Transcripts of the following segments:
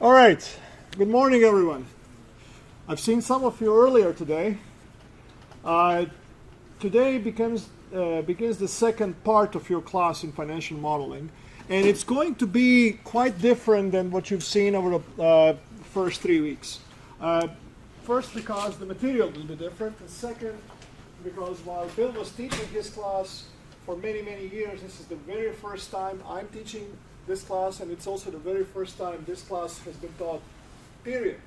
All right. Good morning, everyone. I've seen some of you earlier today. Today begins the second part of your class in financial modeling, and it's going to be quite different than what you've seen over the first 3 weeks. First, because the material will be different, and second, because while Bill was teaching his class for many, many years, this is the very first time I'm teaching this class, and it's also the very first time this class has been taught, period.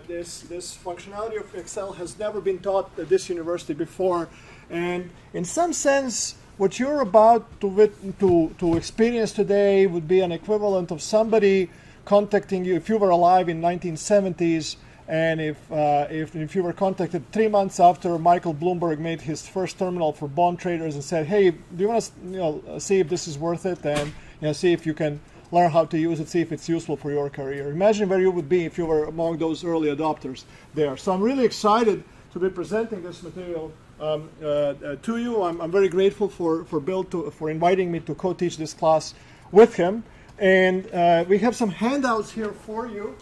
This functionality of Excel has never been taught at this university before, and in some sense, what you're about to experience today would be an equivalent of somebody contacting you if you were alive in 1970s, and if you were contacted 3 months after Michael Bloomberg made his first terminal for bond traders and said, "Hey, do you want to see if this is worth it, and see if you can learn how to use it, see if it's useful for your career." Imagine where you would be if you were among those early adopters there. So I'm really excited to be presenting this material to you. I'm very grateful for Bill for inviting me to co-teach this class with him. And we have some handouts here for you.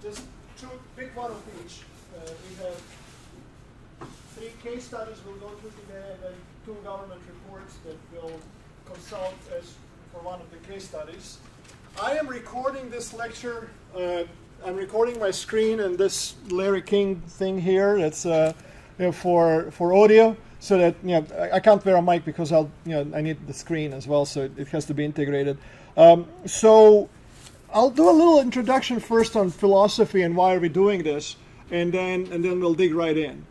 Just pick one of each. We have 3 case studies we'll go through today, and then 2 government reports that we'll consult as for one of the case studies. I am recording this lecture. I'm recording my screen and this Larry King thing here. It's for audio, so that I can't wear a mic because I need the screen as well, so it has to be integrated. So I'll do a little introduction first on philosophy and why are we doing this, and then we'll dig right in.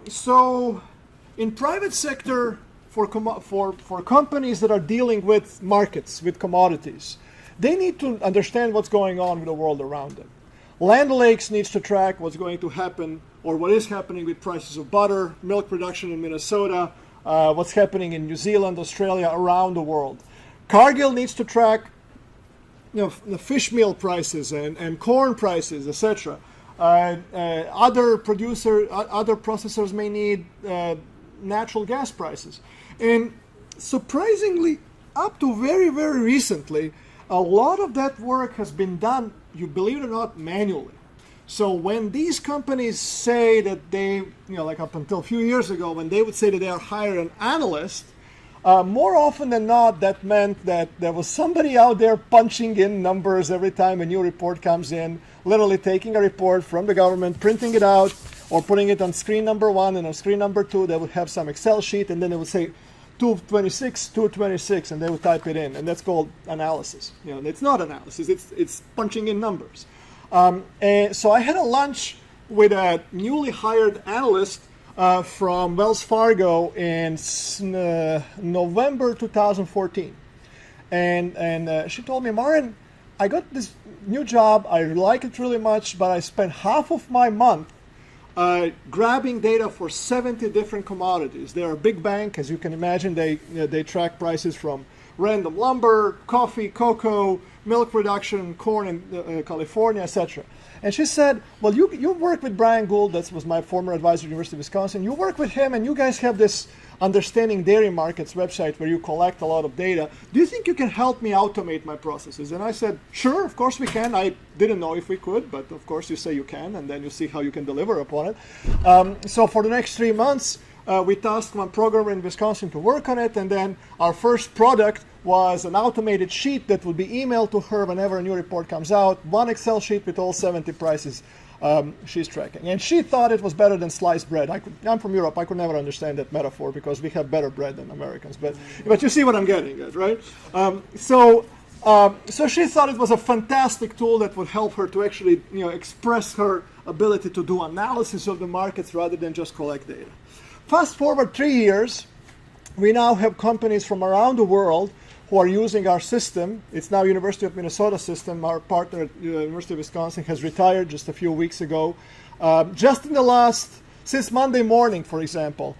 So in private sector, for companies that are dealing with markets, with commodities, they need to understand what's going on with the world around them. Land O'Lakes needs to track what's going to happen or what is happening with prices of butter, milk production in Minnesota, what's happening in New Zealand, Australia, around the world. Cargill needs to track the fish meal prices and corn prices, etc. Other processors may need natural gas prices. And surprisingly, up to very, very recently, a lot of that work has been done, you believe it or not, manually. So when these companies say that they, like up until a few years ago, when they would say that they are hiring an analyst, more often than not, that meant that there was somebody out there punching in numbers every time a new report comes in, literally taking a report from the government, printing it out, or putting it on screen number 1 and on screen number 2. They would have some Excel sheet, and then they would say 226, and they would type it in, and that's called analysis. It's not analysis; it's punching in numbers. And so I had a lunch with a newly hired analyst from Wells Fargo in November 2014, and she told me, "Marin, I got this new job. I like it really much, but I spent half of my month grabbing data for 70 different commodities. They're a big bank, as you can imagine. They track prices from random lumber, coffee, cocoa, milk production, corn in California, etc." And she said, "Well, you work with Brian Gould, that was my former advisor at University of Wisconsin. You work with him, and you guys have this Understanding Dairy Markets website where you collect a lot of data. Do you think you can help me automate my processes?" And I said, "Sure, of course we can." I didn't know if we could, but of course you say you can, and then you see how you can deliver upon it. So for the next 3 months, we tasked one programmer in Wisconsin to work on it, and then our first product was an automated sheet that would be emailed to her whenever a new report comes out, one Excel sheet with all 70 prices she's tracking. And she thought it was better than sliced bread. I'm from Europe. I could never understand that metaphor because we have better bread than Americans. But you see what I'm getting at, right? So she thought it was a fantastic tool that would help her to actually express her ability to do analysis of the markets rather than just collect data. Fast forward 3 years, we now have companies from around the world who are using our system. It's now University of Minnesota system. Our partner at University of Wisconsin has retired just a few weeks ago. Just in since Monday morning, for example,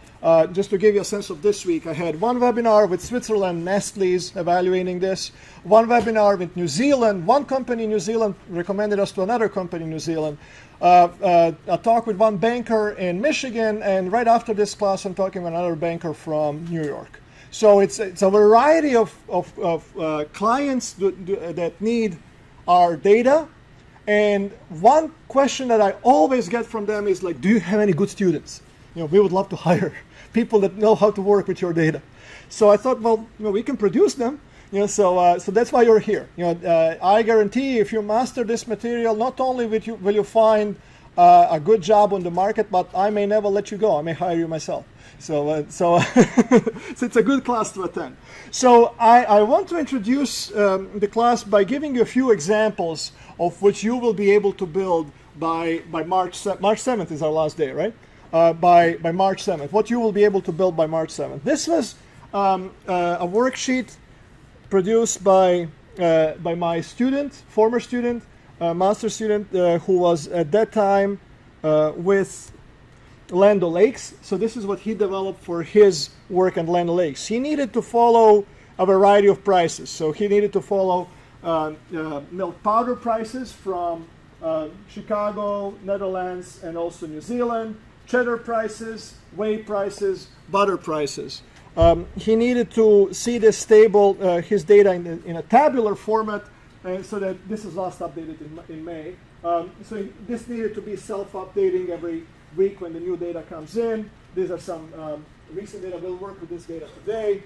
just to give you a sense of this week, I had one webinar with Switzerland, Nestle's evaluating this, one webinar with New Zealand, one company in New Zealand recommended us to another company in New Zealand, a talk with one banker in Michigan, and right after this class I'm talking with another banker from New York. So it's a variety of clients that need our data. And one question that I always get from them is like, do you have any good students? We would love to hire people that know how to work with your data. So I thought, well, we can produce them. So that's why you're here. I guarantee if you master this material, not only will you find a good job on the market, but I may never let you go. I may hire you myself. So so it's a good class to attend. So I want to introduce the class by giving you a few examples of which you will be able to build by March 7th is our last day, right? By March 7th. What you will be able to build by March 7th. This was a worksheet produced by my student, former student, master student, who was at that time with Land O'Lakes. So this is what he developed for his work at Land O'Lakes. He needed to follow a variety of prices. So he needed to follow milk powder prices from Chicago, Netherlands, and also New Zealand, cheddar prices, whey prices, butter prices. He needed to see this table, his data in a tabular format, so that this is last updated in May. So this needed to be self-updating every week when the new data comes in. These are some recent data. We'll work with this data today.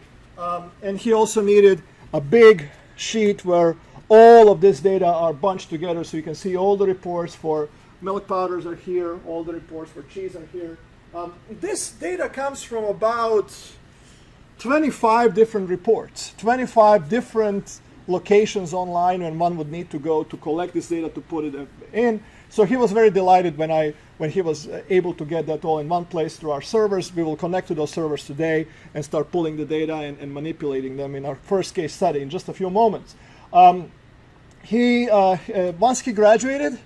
And he also needed a big sheet where all of this data are bunched together, so you can see all the reports for milk powders are here, all the reports for cheese are here. This data comes from about 25 different reports, 25 different locations online, and one would need to go to collect this data to put it in. So he was very delighted when he was able to get that all in one place through our servers. We will connect to those servers today and start pulling the data and manipulating them in our first case study in just a few moments. Once he graduated,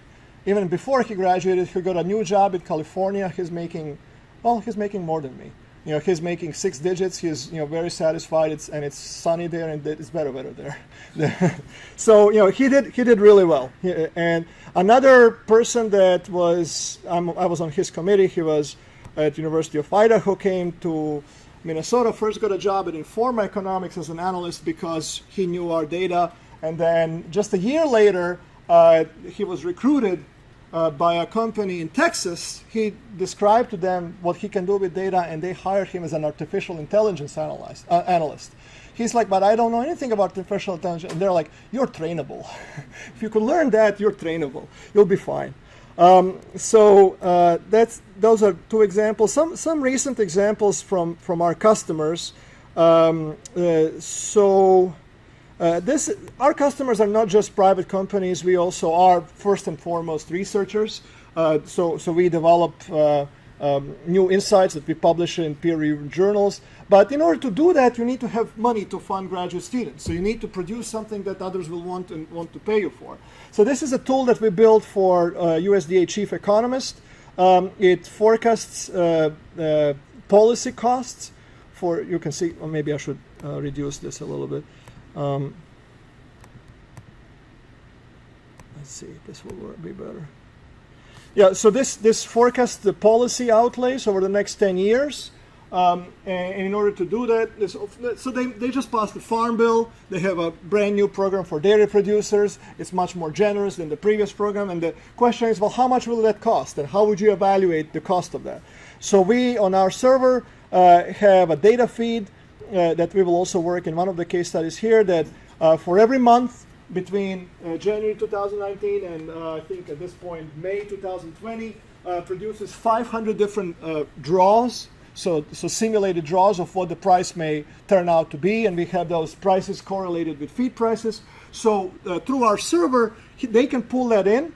even before he graduated, he got a new job in California. He's making more than me. He's making 6 digits. He's very satisfied. It's sunny there, and it's better there. So he did really well. And another person that I was on his committee. He was at University of Idaho. Came to Minnesota. First got a job at Informa Economics as an analyst because he knew our data. And then just a year later, he was recruited by a company in Texas. He described to them what he can do with data, and they hired him as an artificial intelligence analyst. He's like, but I don't know anything about artificial intelligence. And they're like, you're trainable. If you can learn that, you're trainable. You'll be fine. Those are 2 examples. Some recent examples from our customers. Our customers are not just private companies. We also are first and foremost researchers. So we develop new insights that we publish in peer-reviewed journals. But in order to do that, you need to have money to fund graduate students. So you need to produce something that others will want to pay you for. So this is a tool that we built for USDA chief economist. It forecasts policy costs for, you can see, or maybe I should reduce this a little bit. Let's see, this will be better. Yeah, so this forecasts the policy outlays over the next 10 years. And in order to do that, so they just passed the Farm Bill. They have a brand new program for dairy producers. It's much more generous than the previous program. And the question is, well, how much will that cost? And how would you evaluate the cost of that? So we, on our server, have a data feed that we will also work in one of the case studies here, that for every month between January 2019 and I think at this point May 2020 produces 500 different draws, so simulated draws of what the price may turn out to be, and we have those prices correlated with feed prices. So through our server, they can pull that in,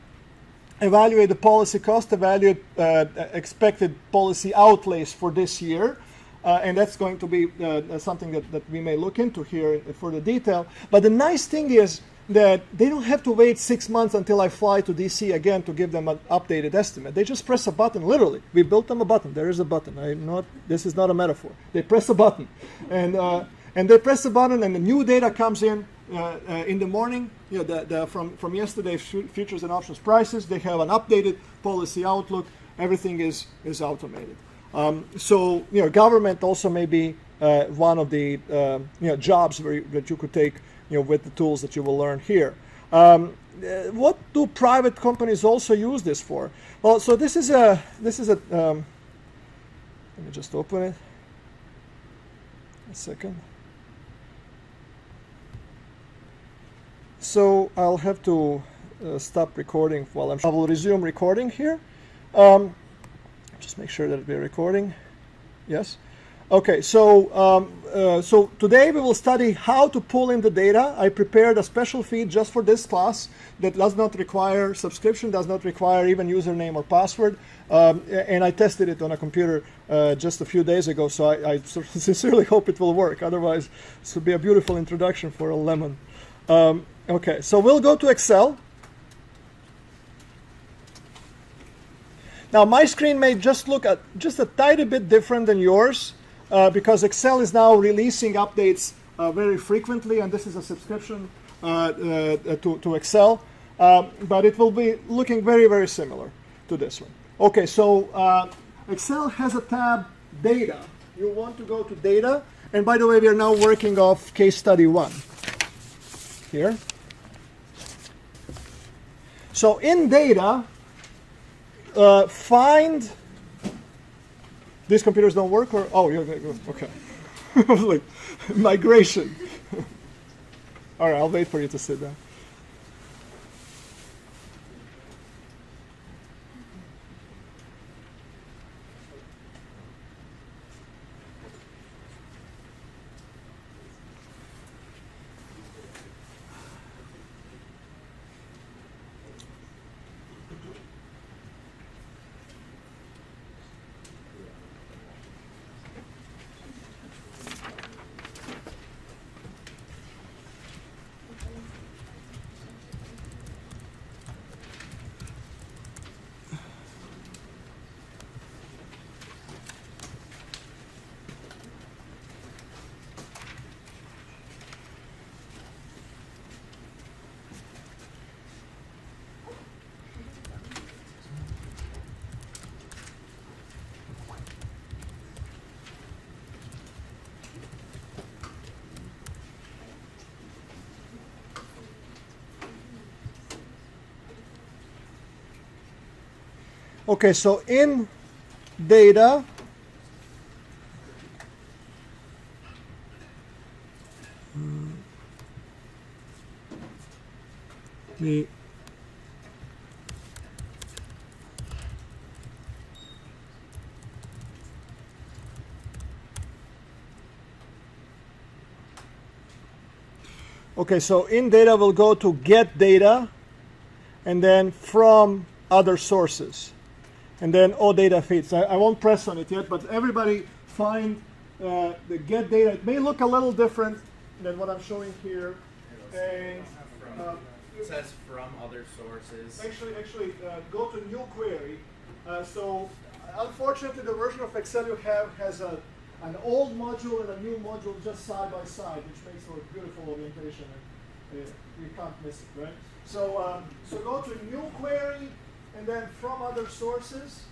evaluate the policy cost, evaluate expected policy outlays for this year. And that's going to be something that we may look into here in further detail. But the nice thing is that they don't have to wait 6 months until I fly to DC again to give them an updated estimate. They just press a button, literally. We built them a button. There is a button. This is not a metaphor. They press a button. And they press the button, and the new data comes in the morning. From yesterday's futures and options prices. They have an updated policy outlook. Everything is automated. So government also may be one of the jobs that you could take with the tools that you will learn here. What do private companies also use this for? Well, so this is a let me just open it a second. So I'll have to stop recording while I will resume recording here. Just make sure that we're recording. Yes. Okay, so today we will study how to pull in the data. I prepared a special feed just for this class that does not require subscription, does not require even username or password, and I tested it on a computer just a few days ago, so I sincerely hope it will work. Otherwise, this would be a beautiful introduction for a lemon. Okay, so we'll go to Excel. Now, my screen may just look just a tiny bit different than yours. Because Excel is now releasing updates very frequently, and this is a subscription to Excel, but it will be looking very, very similar to this one. Okay, so Excel has a tab, Data. You want to go to Data, and by the way, we are now working off case study 1 here. So in Data, find... These computers don't work, or oh, you're gonna go. Okay. I was like, migration. All right, I'll wait for you to sit down. Okay, so in Data, okay, so in Data we'll go to Get Data, and then From Other Sources. And then all data feeds. I won't press on it yet, but everybody find the Get Data. It may look a little different than what I'm showing here. And, it says from other sources. Actually, go to New Query. So unfortunately, the version of Excel you have has an old module and a new module just side by side, which makes for a beautiful orientation. And, you can't miss it, right? So go to New Query, and then From Other Sources,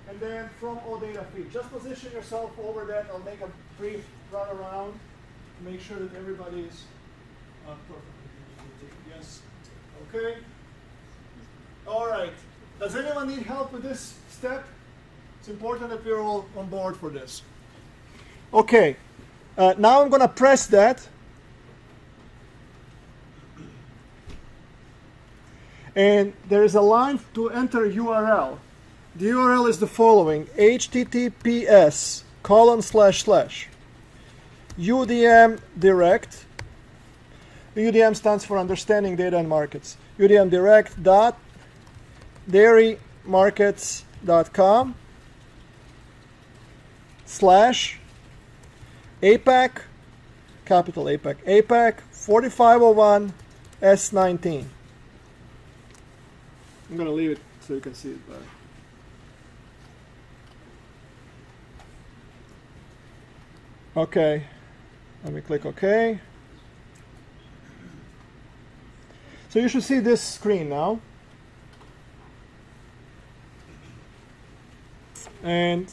and then From All Data Feed. Just position yourself over that. I'll make a brief run around to make sure that everybody is perfect. Yes. Okay. All right. Does anyone need help with this step? It's important that we're all on board for this. Okay. Now I'm going to press that. And there is a line to enter URL. The URL is the following: https://udm direct. UDM stands for Understanding Data and Markets. UDM direct dot dairymarkets.com / APEC, capital APEC, APEC4501S19. I'm going to leave it so you can see it better. Okay, let me click OK. So you should see this screen now. And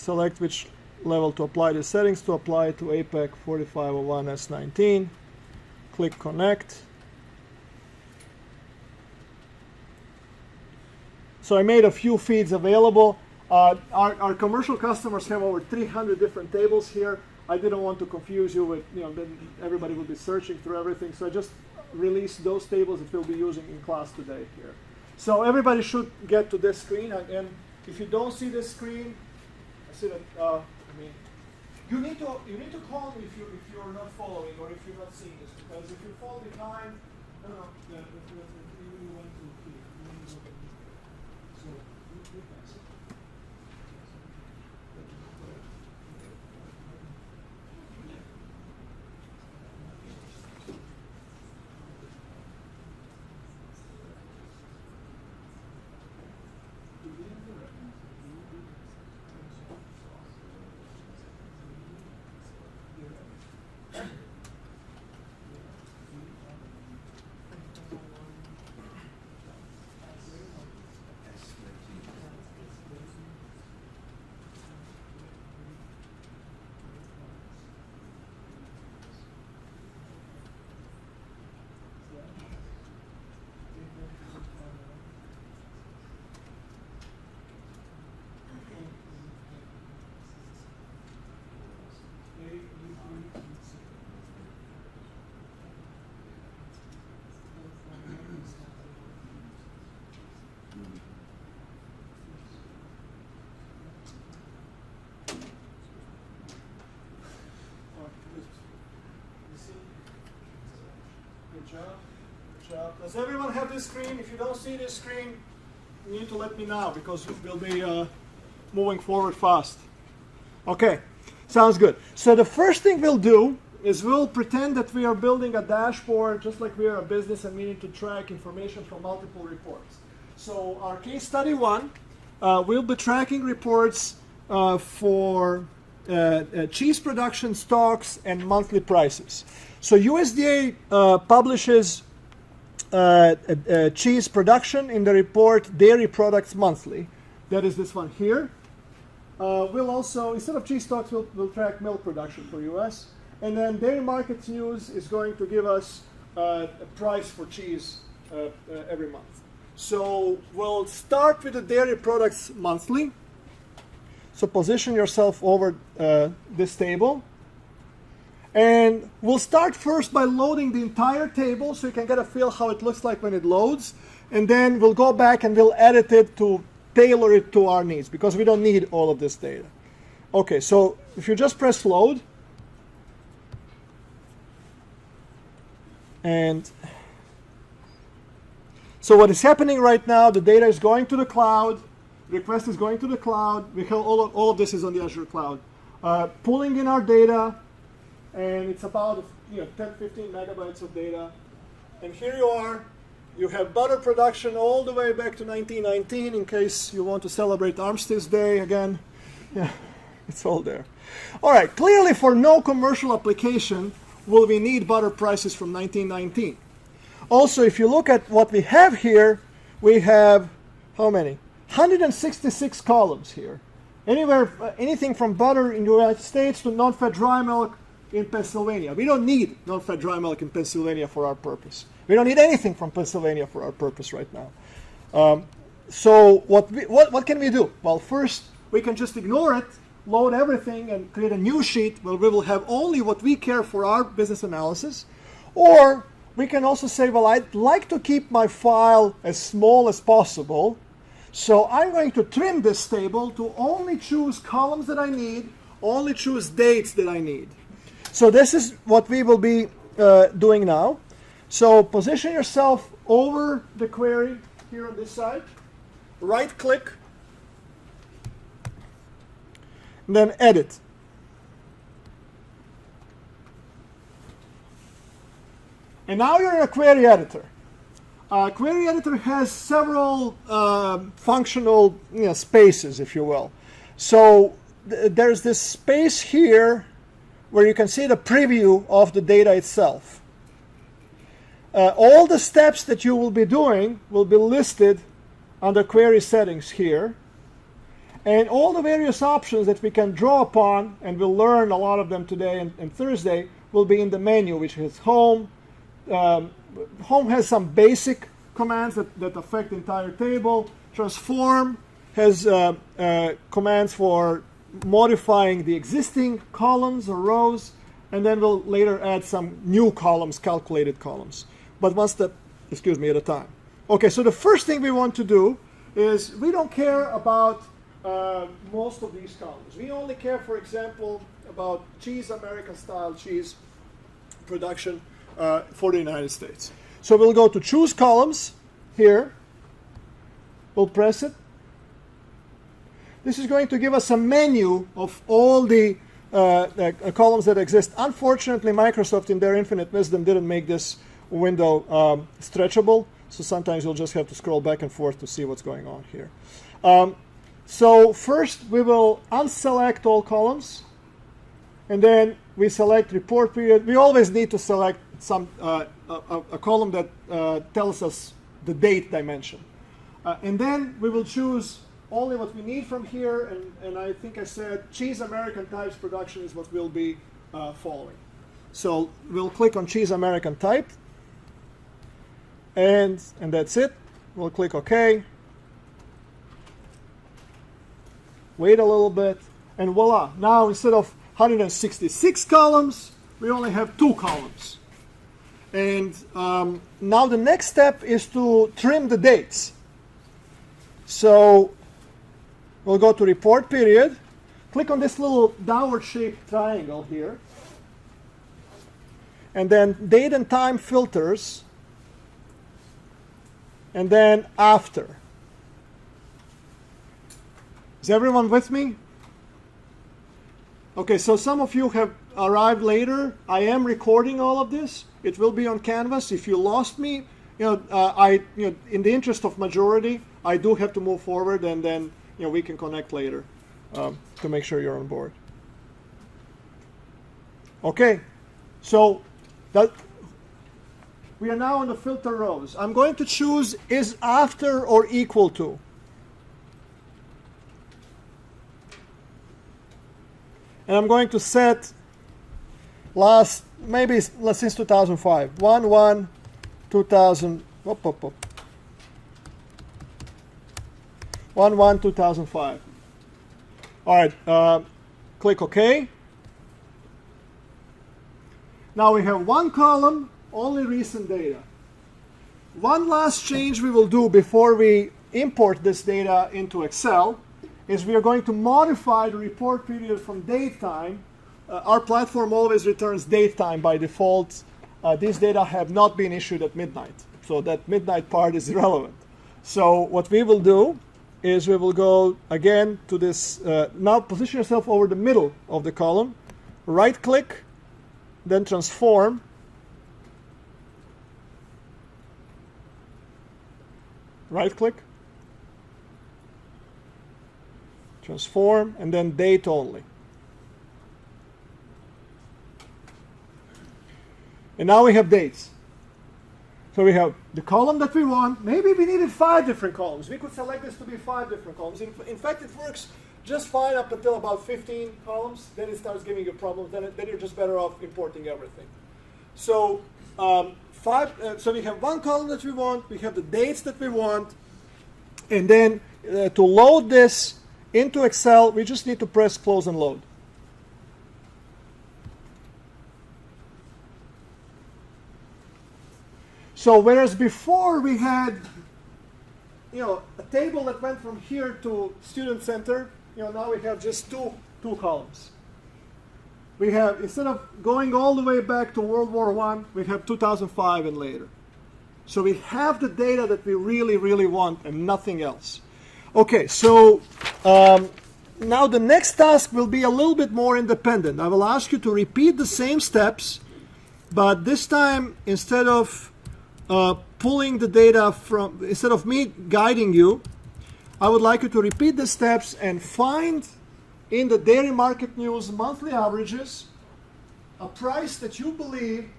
select which level to apply the settings to apply to APEC4501S19. Click Connect. So I made a few feeds available. Our commercial customers have over 300 different tables here. I didn't want to confuse you with, then everybody will be searching through everything. So I just released those tables that we'll be using in class today here. So everybody should get to this screen. And if you don't see this screen, I see that. You need to call me if you're not following or if you're not seeing this, because if you fall behind, you went to here. So you pass it. Good job. Does everyone have this screen? If you don't see this screen, you need to let me know because we'll be moving forward fast. Okay, sounds good. So the first thing we'll do is we'll pretend that we are building a dashboard just like we are a business and we need to track information from multiple reports. So our case study 1, we'll be tracking reports for cheese production, stocks, and monthly prices. So USDA publishes cheese production in the report Dairy Products Monthly. That is this one here. We'll also, instead of cheese stocks, we'll track milk production for US. And then Dairy Markets News is going to give us a price for cheese every month. So we'll start with the Dairy Products Monthly. So position yourself over this table. And we'll start first by loading the entire table so you can get a feel how it looks like when it loads. And then we'll go back and we'll edit it to tailor it to our needs because we don't need all of this data. Okay, so if you just press load. And so what is happening right now, the data is going to the cloud. Request is going to the cloud. We have all of this is on the Azure cloud. Pulling in our data. And it's about 10, 15 megabytes of data. And here you are. You have butter production all the way back to 1919 in case you want to celebrate Armistice Day again. Yeah, it's all there. All right, clearly for no commercial application will we need butter prices from 1919. Also, if you look at what we have here, we have how many? 166 columns here. Anything from butter in the United States to non-fat dry milk in Pennsylvania. We don't need non-fat dry milk in Pennsylvania for our purpose. We don't need anything from Pennsylvania for our purpose right now. So what can we do? Well, first, we can just ignore it, load everything, and create a new sheet where we will have only what we care for our business analysis. Or we can also say, well, I'd like to keep my file as small as possible. So I'm going to trim this table to only choose columns that I need, only choose dates that I need. So this is what we will be doing now. So position yourself over the query here on this side. Right click. And then edit. And now you're in a query editor. Query editor has several functional spaces, if you will. So there's this space here where you can see the preview of the data itself. All the steps that you will be doing will be listed under query settings here. And all the various options that we can draw upon, and we'll learn a lot of them today and Thursday, will be in the menu, which is home. Home has some basic commands that affect the entire table. Transform has commands for modifying the existing columns or rows, and then we'll later add some new columns, calculated columns. But one step, at a time. Okay, so the first thing we want to do is we don't care about most of these columns. We only care, for example, about cheese, American style cheese production for the United States. So we'll go to choose columns here. We'll press it. This is going to give us a menu of all the columns that exist. Unfortunately, Microsoft, in their infinite wisdom, didn't make this window stretchable. So sometimes you'll just have to scroll back and forth to see what's going on here. So first, we will unselect all columns. And then we select report period. We always need to select some a column that tells us the date dimension. And then we will choose only what we need from here. And I think I said cheese American types production is what we'll be following. So we'll click on cheese American type. And that's it. We'll click OK. Wait a little bit. And voila. Now instead of 166 columns, we only have 2 columns. And now the next step is to trim the dates. So we'll go to report period. Click on this little downward shaped triangle here. And then date and time filters. And then after. Is everyone with me? Okay, so some of you have arrived later. I am recording all of this. It will be on Canvas. If you lost me, in the interest of majority, I do have to move forward, and then we can connect later to make sure you're on board. Okay, so we are now on the filter rows. I'm going to choose is after or equal to. And I'm going to set maybe since 2005. 1/1/2000. 1/1/2005. All right. Click OK. Now we have one column, only recent data. One last change we will do before we import this data into Excel is we are going to modify the report period from date time. Our platform always returns date time by default. These data have not been issued at midnight, so that midnight part is irrelevant. So what we will do is we will go again to this. Now position yourself over the middle of the column. Right click, then transform. Right click. Transform, and then date only. And now we have dates. So we have the column that we want. Maybe we needed 5 different columns. We could select this to be 5 different columns. In fact, it works just fine up until about 15 columns. Then it starts giving you problems. Then you're just better off importing everything. So so we have one column that we want. We have the dates that we want. And then to load this into Excel, we just need to press close and load. So whereas before we had, a table that went from here to Student Center, now we have just two columns. We have, instead of going all the way back to World War I, we have 2005 and later. So we have the data that we really, really want and nothing else. Okay, so now the next task will be a little bit more independent. I will ask you to repeat the same steps, but this time instead of pulling the data instead of me guiding you, I would like you to repeat the steps and find in the Dairy Market News monthly averages a price that you believe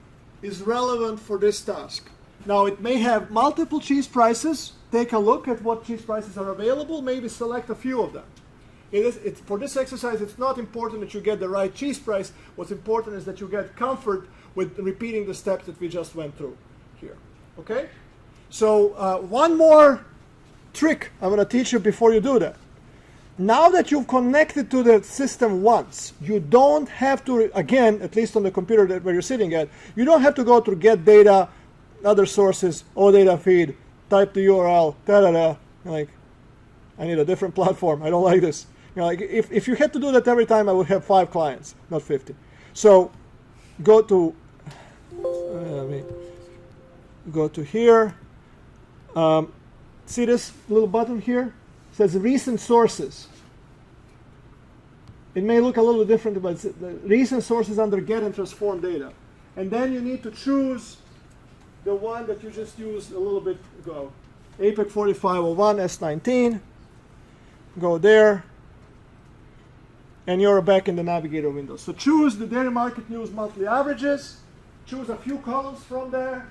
is relevant for this task. Now it may have multiple cheese prices. Take a look at what cheese prices are available, maybe select a few of them. For this exercise, it's not important that you get the right cheese price. What's important is that you get comfort with repeating the steps that we just went through here. Okay? So one more trick I'm going to teach you before you do that. Now that you've connected to the system once, you don't have to, again, at least on the computer where you're sitting at, you don't have to go to get data, other sources, OData feed, type the URL, da-da-da. Like, I need a different platform. I don't like this. Like if you had to do that every time, I would have 5 clients, not 50. So go to, go to here. See this little button here? It says recent sources. It may look a little different, but it's the recent sources under get and transform data. And then you need to choose the one that you just used a little bit ago. APEC4501S19. Go there. And you're back in the navigator window. So choose the dairy market news monthly averages. Choose a few columns from there.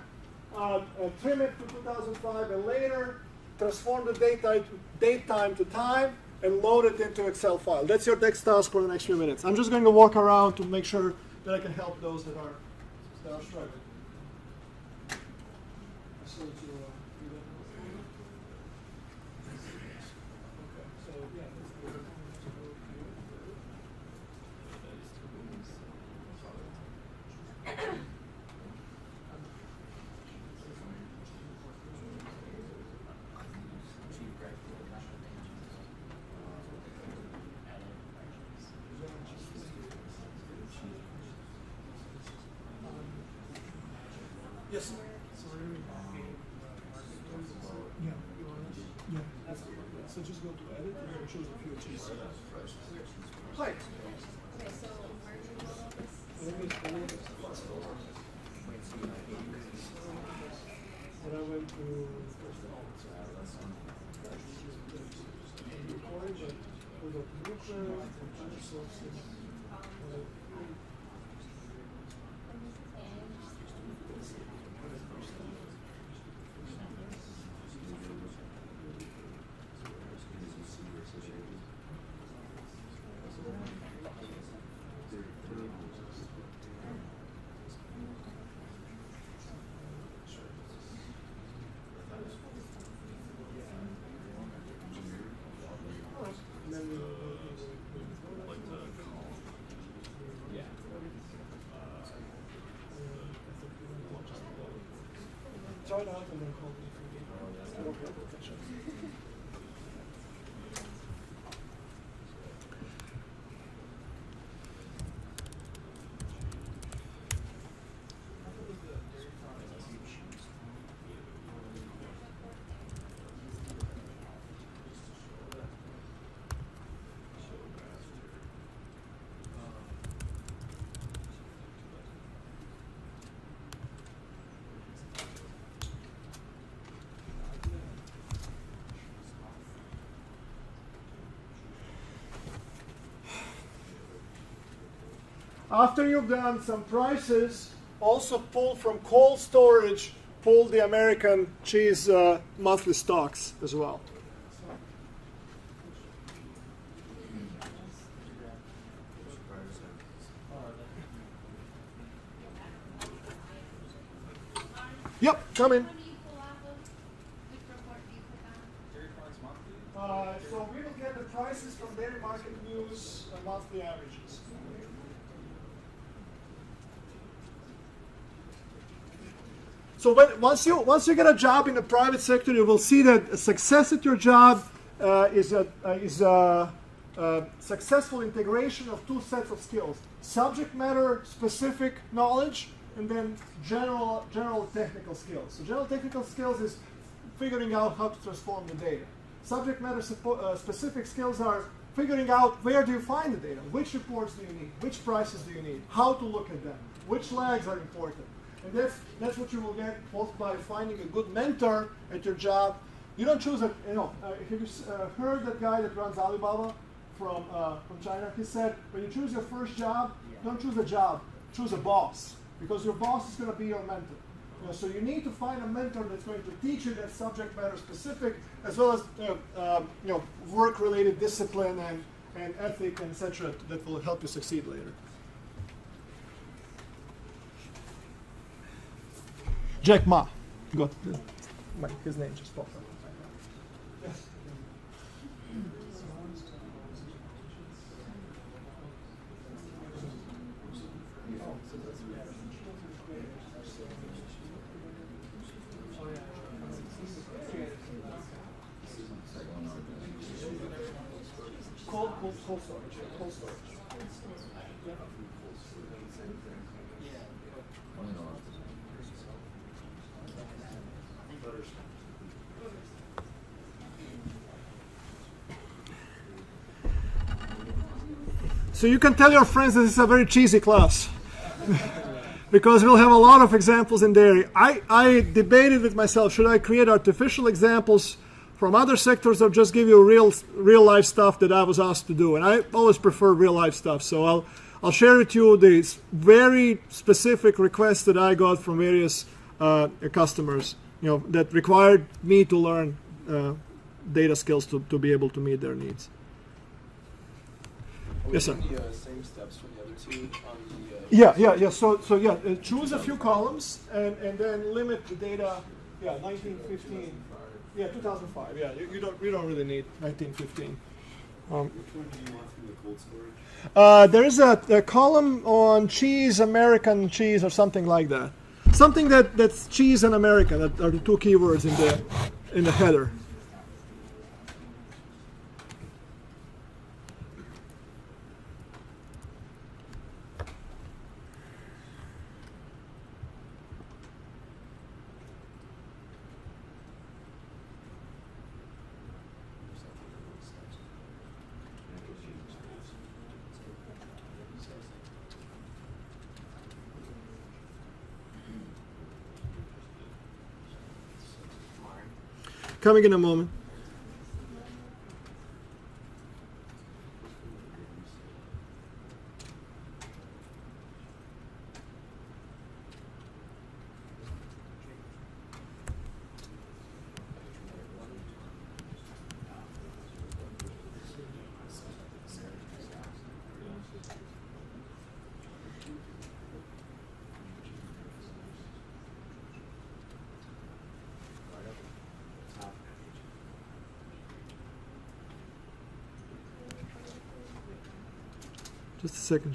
Trim it to 2005 and later. Transform the date time to time and load it into Excel file. That's your next task for the next few minutes. I'm just going to walk around to make sure that I can help those that are struggling. Yes. Yeah. So just go to edit and choose a few cheese. Hi. And I went to try it out and then call me. After you've done some prices, also pull from cold storage, pull the American cheese monthly stocks as well. Yep, come in. So we will get the prices from Dairy Market News monthly averages. So once you get a job in the private sector, you will see that success at your job is a successful integration of 2 sets of skills: subject matter specific knowledge, and then general technical skills. So general technical skills is figuring out how to transform the data. Subject matter specific skills are figuring out where do you find the data, which reports do you need, which prices do you need, how to look at them, which lags are important. And that's what you will get both by finding a good mentor at your job. You don't choose have you heard that guy that runs Alibaba from China? He said, when you choose your first job, don't choose a job, choose a boss, because your boss is going to be your mentor. So you need to find a mentor that's going to teach you that subject matter specific, as well as work-related discipline and ethic, and etc. that will help you succeed later. Jack Ma. Go. His name just popped up. Yes. Cold storage. So you can tell your friends that this is a very cheesy class. Because we'll have a lot of examples in there. I debated with myself, should I create artificial examples from other sectors or just give you real life stuff that I was asked to do? And I always prefer real life stuff. So I'll share with you these very specific requests that I got from various customers, that required me to learn data skills to be able to meet their needs. Yes, sir. The same steps for the other two on the. Yeah. So choose a few columns and then limit the data. 1915. 2005. Yeah, you don't really need 1915. Which one do you want from the cold storage? There is a column on cheese, American cheese, or something like that. Something that's cheese and American that are the two keywords in the header. Coming in a moment. Just a second.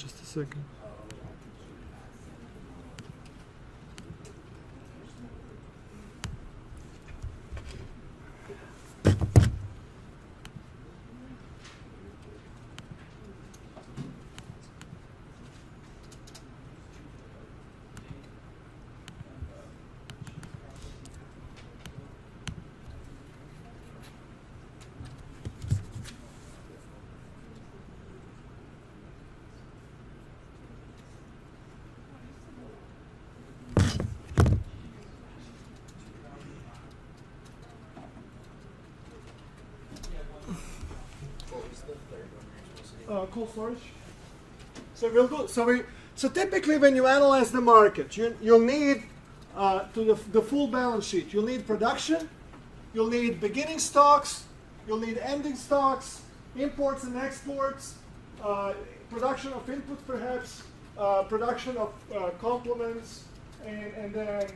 Cold storage. So we'll go. So typically, when you analyze the market, you'll need the full balance sheet. You'll need production. You'll need beginning stocks. You'll need ending stocks, imports and exports, production of inputs, perhaps, production of complements, and then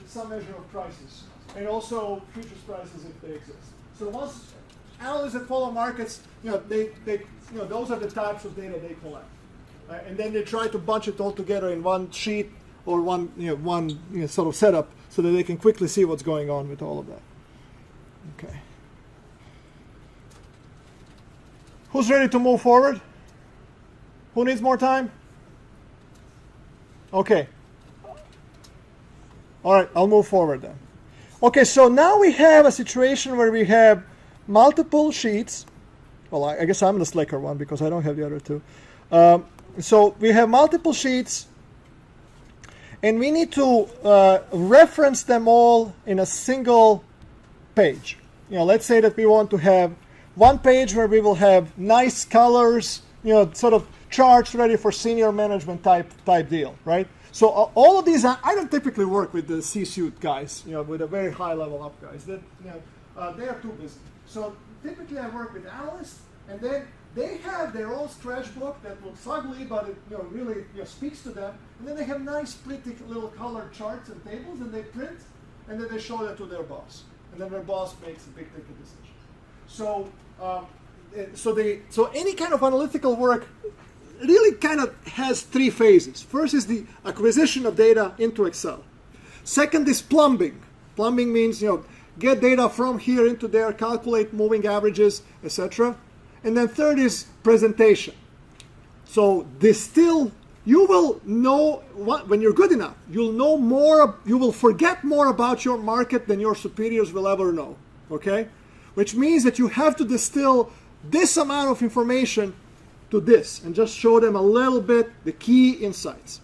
some measure of prices, and also futures prices if they exist. So once analysts that follow markets, those are the types of data they collect, and then they try to bunch it all together in one sheet or one sort of setup so that they can quickly see what's going on with all of that. Okay. Who's ready to move forward? Who needs more time? Okay. All right, I'll move forward then. Okay, so now we have a situation where we have multiple sheets. Well, I guess I'm the slicker one because I don't have the other two. So we have multiple sheets, and we need to reference them all in a single page. Let's say that we want to have one page where we will have nice colors, sort of charts ready for senior management type deal, right? So all of these, I don't typically work with the C-suite guys, with the very high level up guys. That they are too busy. So typically I work with analysts, and then they have their own scratchbook that looks ugly, but it really speaks to them. And then they have nice, pretty little colored charts and tables, and they print, and then they show that to their boss. And then their boss makes a big ticket decision. So, so any kind of analytical work really kind of has three phases. First is the acquisition of data into Excel. Second is plumbing. Plumbing means get data from here into there, calculate moving averages, etc. And then third is presentation. So distill. You will know when you're good enough. You'll know more. You will forget more about your market than your superiors will ever know. Okay, which means that you have to distill this amount of information to this and just show them a little bit the key insights.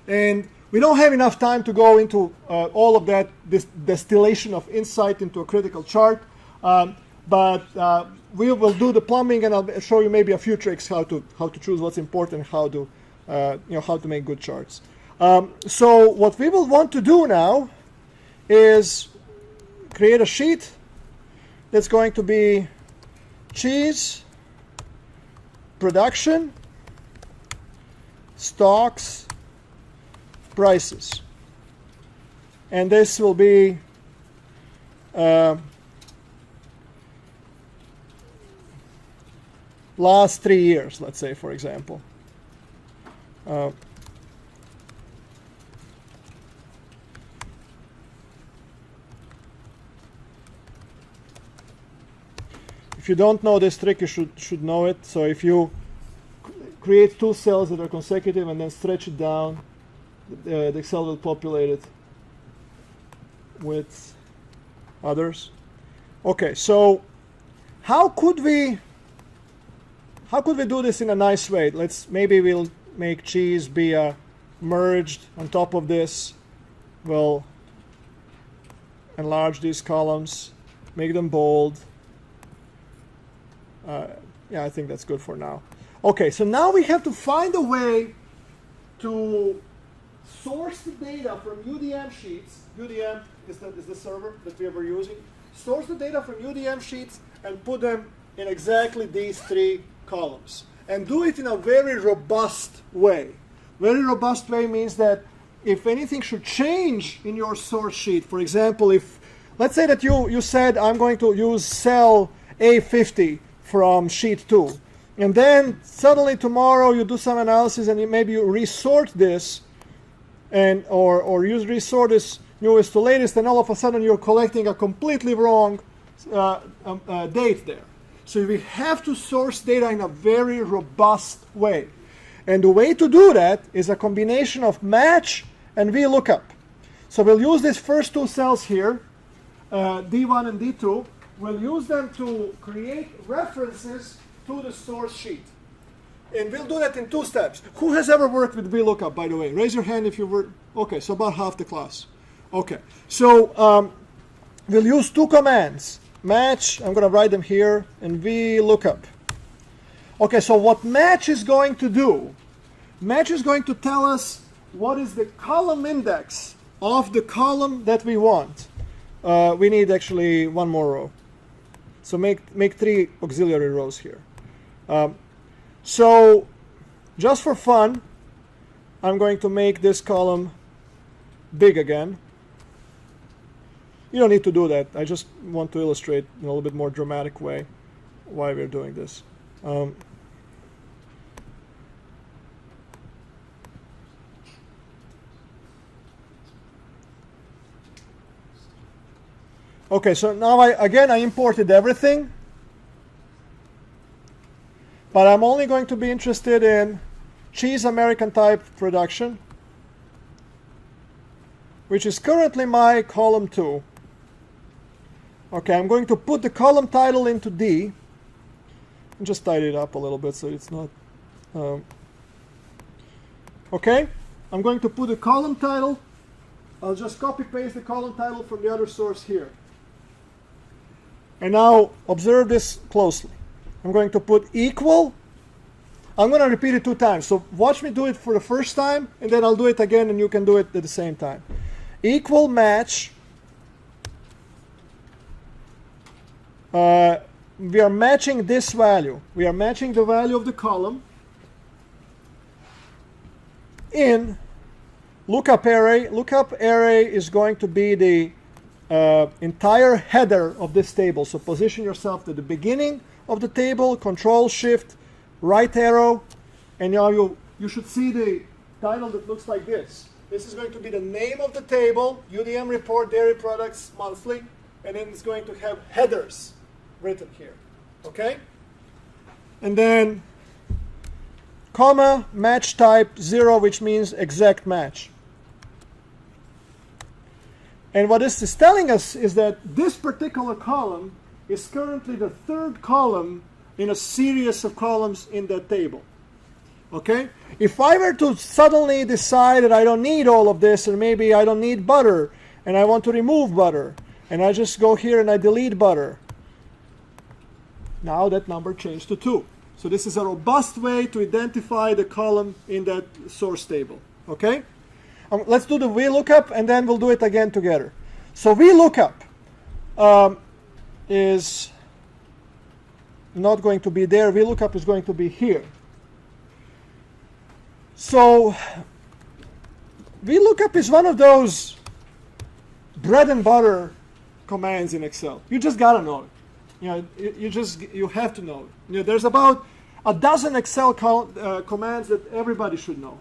And we don't have enough time to go into all of that, this distillation of insight into a critical chart, but we will do the plumbing, and I'll show you maybe a few tricks how to choose what's important, how to make good charts. So what we will want to do now is create a sheet that's going to be cheese, production, stocks, prices. And this will be last 3 years, let's say, for example. If you don't know this trick, you should know it. So if you create two cells that are consecutive and then stretch it down, the Excel will populate it with others. Okay, so how could we do this in a nice way? Maybe we'll make cheese be merged on top of this. We'll enlarge these columns, make them bold. Yeah, I think that's good for now. Okay, so now we have to find a way to source the data from UDM sheets. UDM is the server that we were using. Source the data from UDM sheets and put them in exactly these three columns. And do it in a very robust way. Very robust way means that if anything should change in your source sheet, for example, let's say that you said, I'm going to use cell A50 from sheet 2. And then suddenly tomorrow you do some analysis and maybe you resort this or you resort this newest to latest, and all of a sudden you're collecting a completely wrong date there. So we have to source data in a very robust way. And the way to do that is a combination of match and VLOOKUP. So we'll use these first two cells here, D1 and D2. We'll use them to create references to the source sheet. And we'll do that in two steps. Who has ever worked with VLOOKUP, by the way? Raise your hand if you were. Okay, so about half the class. Okay, so we'll use two commands. Match, I'm going to write them here, and VLOOKUP. Okay, so what match is going to do, match is going to tell us what is the column index of the column that we want. We need actually one more row. So make three auxiliary rows here. So just for fun, I'm going to make this column big again. You don't need to do that. I just want to illustrate in a little bit more dramatic way why we're doing this. Okay, so now I imported everything, but I'm only going to be interested in cheese American type production, which is currently my column 2. Okay, I'm going to put the column title into D and just tidy it up a little bit so it's not. Okay, I'm going to put the column title. I'll just copy paste the column title from the other source here. And now observe this closely. I'm going to put equal. I'm going to repeat it 2 times. So watch me do it for the first time, and then I'll do it again, and you can do it at the same time. Equal match we are matching this value. We are matching the value of the column in lookup array. Lookup array is going to be the entire header of this table. So position yourself to the beginning of the table, Control Shift right arrow, and now you should see the title that looks like this. This is going to be the name of the table, UDM report, dairy products monthly, and then it's going to have headers written here. Okay? And then comma, match type 0, which means exact match. And what this is telling us is that this particular column is currently the third column in a series of columns in that table. Okay? If I were to suddenly decide that I don't need all of this, and maybe I don't need butter, and I want to remove butter, and I just go here and I delete butter, now that number changed to 2. So this is a robust way to identify the column in that source table. Okay? Let's do the VLOOKUP, and then we'll do it again together. So VLOOKUP is not going to be there. VLOOKUP is going to be here. So VLOOKUP is one of those bread and butter commands in Excel. You just gotta know it. You have to know it. There's about a dozen Excel commands that everybody should know.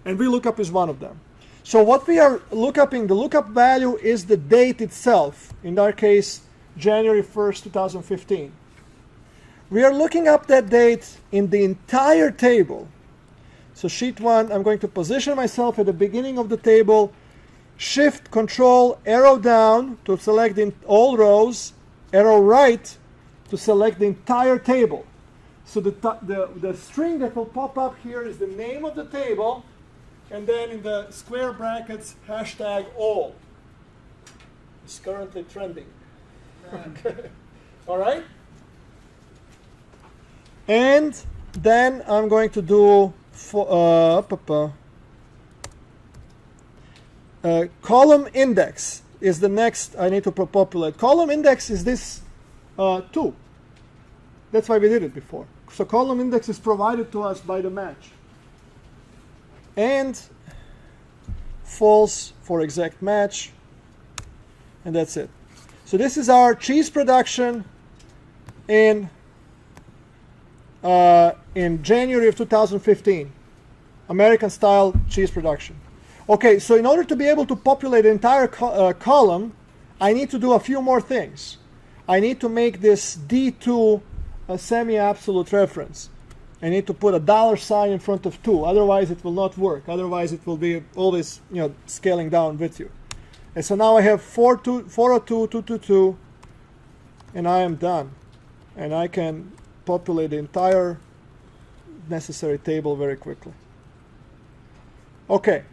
And VLOOKUP is one of them. So what we are lookuping, the lookup value is the date itself. In our case, January 1st, 2015. We are looking up that date in the entire table. So sheet 1, I'm going to position myself at the beginning of the table, Shift, Control, arrow down to select all rows, arrow right to select the entire table. So the string that will pop up here is the name of the table, and then in the square brackets, hashtag all. It's currently trending. Okay. All right? And then I'm going to do column index is the next I need to populate. Column index is this 2. That's why we did it before. So column index is provided to us by the match. And false for exact match. And that's it. So this is our cheese production in January of 2015. American style cheese production. Okay, so in order to be able to populate the entire column, I need to do a few more things. I need to make this D2 a semi-absolute reference. I need to put a $sign in front of 2, otherwise it will not work. Otherwise it will be always scaling down with you. And so now I have 402, 222, and I am done. And I can populate the entire necessary table very quickly. Okay.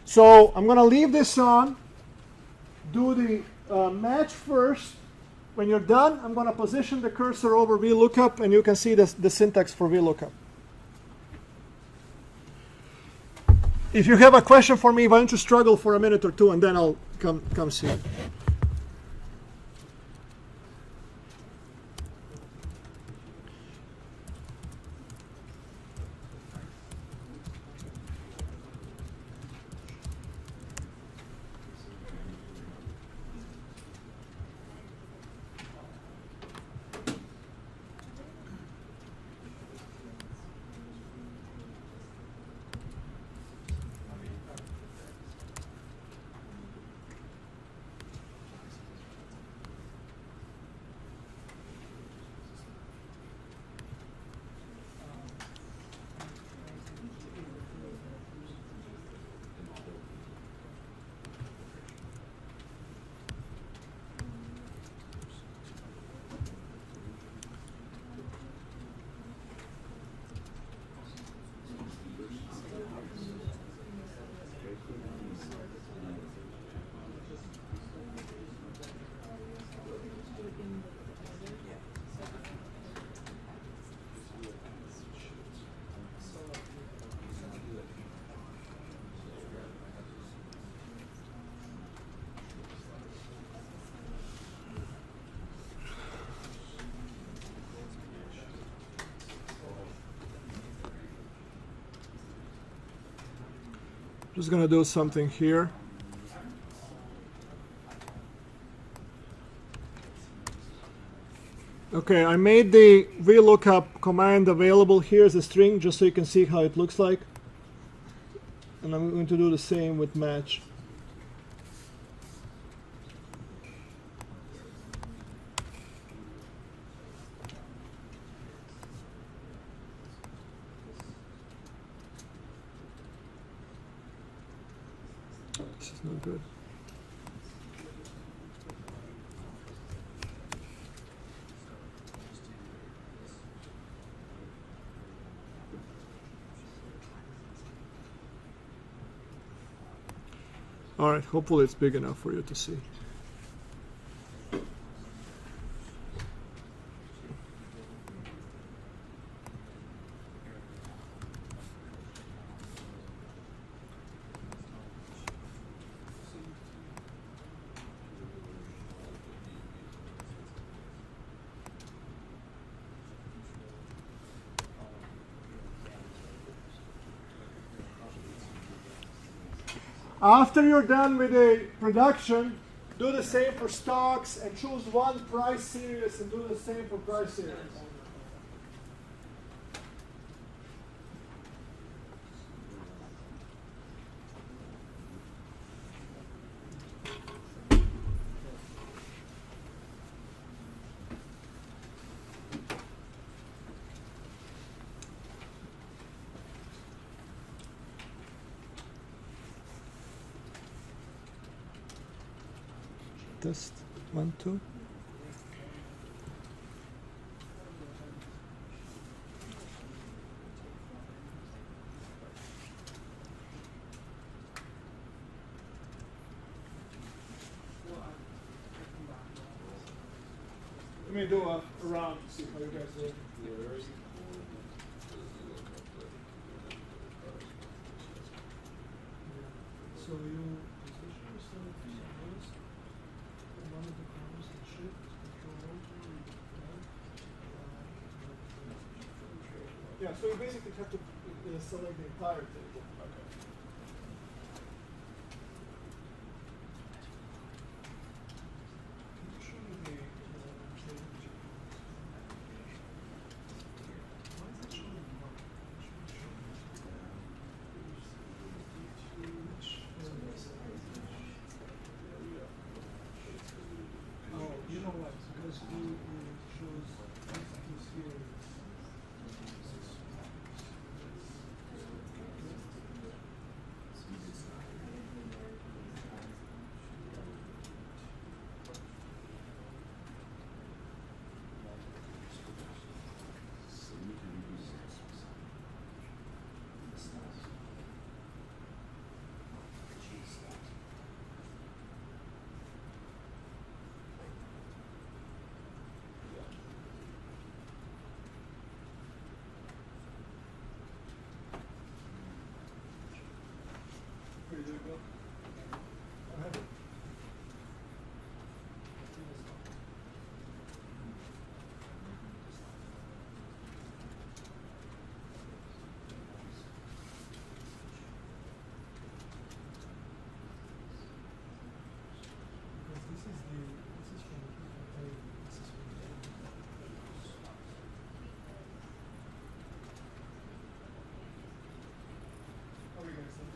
So I'm going to leave this on, do the match first. When you're done, I'm going to position the cursor over VLOOKUP, and you can see the syntax for VLOOKUP. If you have a question for me, why don't you struggle for a minute or two, and then I'll come see you. Just gonna do something here. Okay, I made the VLOOKUP command available here as a string just so you can see how it looks like. And I'm going to do the same with match. This is not good. All right, hopefully it's big enough for you to see. After you're done with the production, do the same for stocks and choose one price series and do the same for price series. Test 1, 2. Let me do a round to see how you guys do. So you position yourself suppose one of the columns and shift control. Yeah, so you basically have to select the entire table. Okay. Can you show me the table that you why is that showing the mark? Oh, you know what? Because you chose this here. There you go. I have it. How are you guys doing?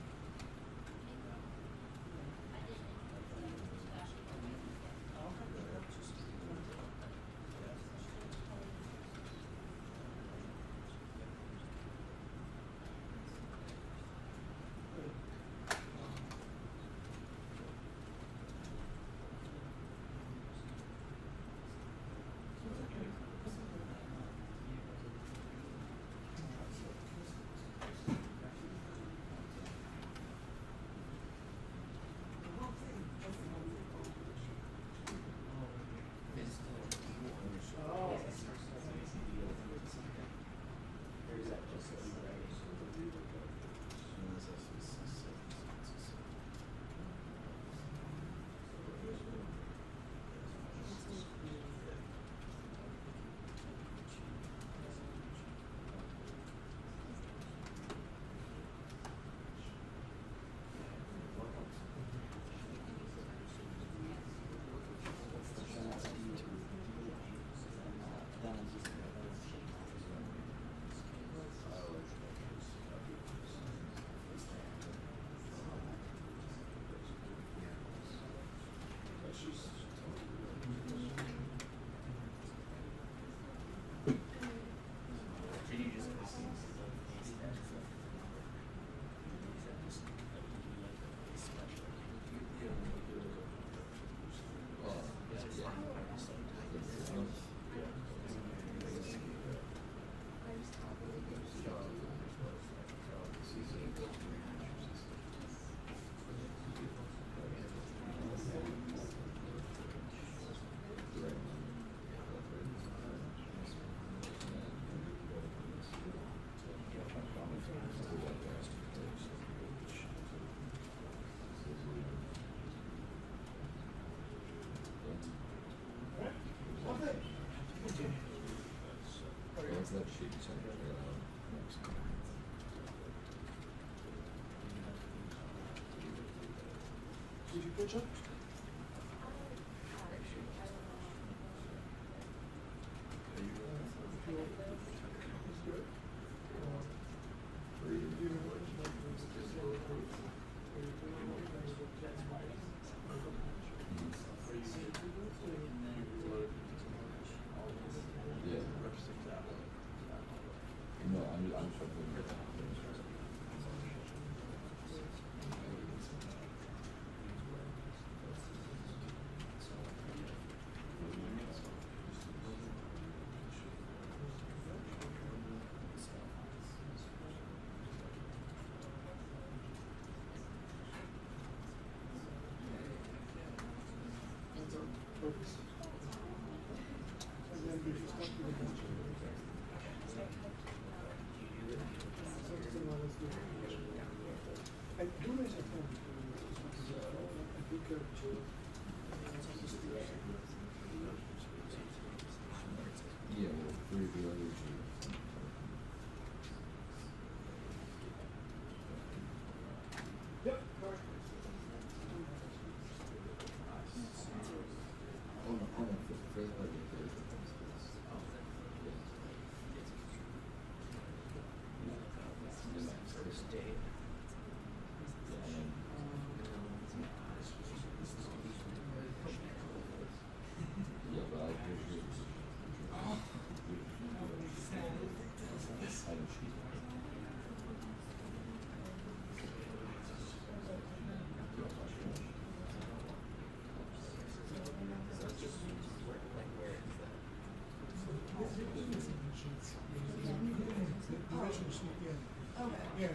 picture? Yeah,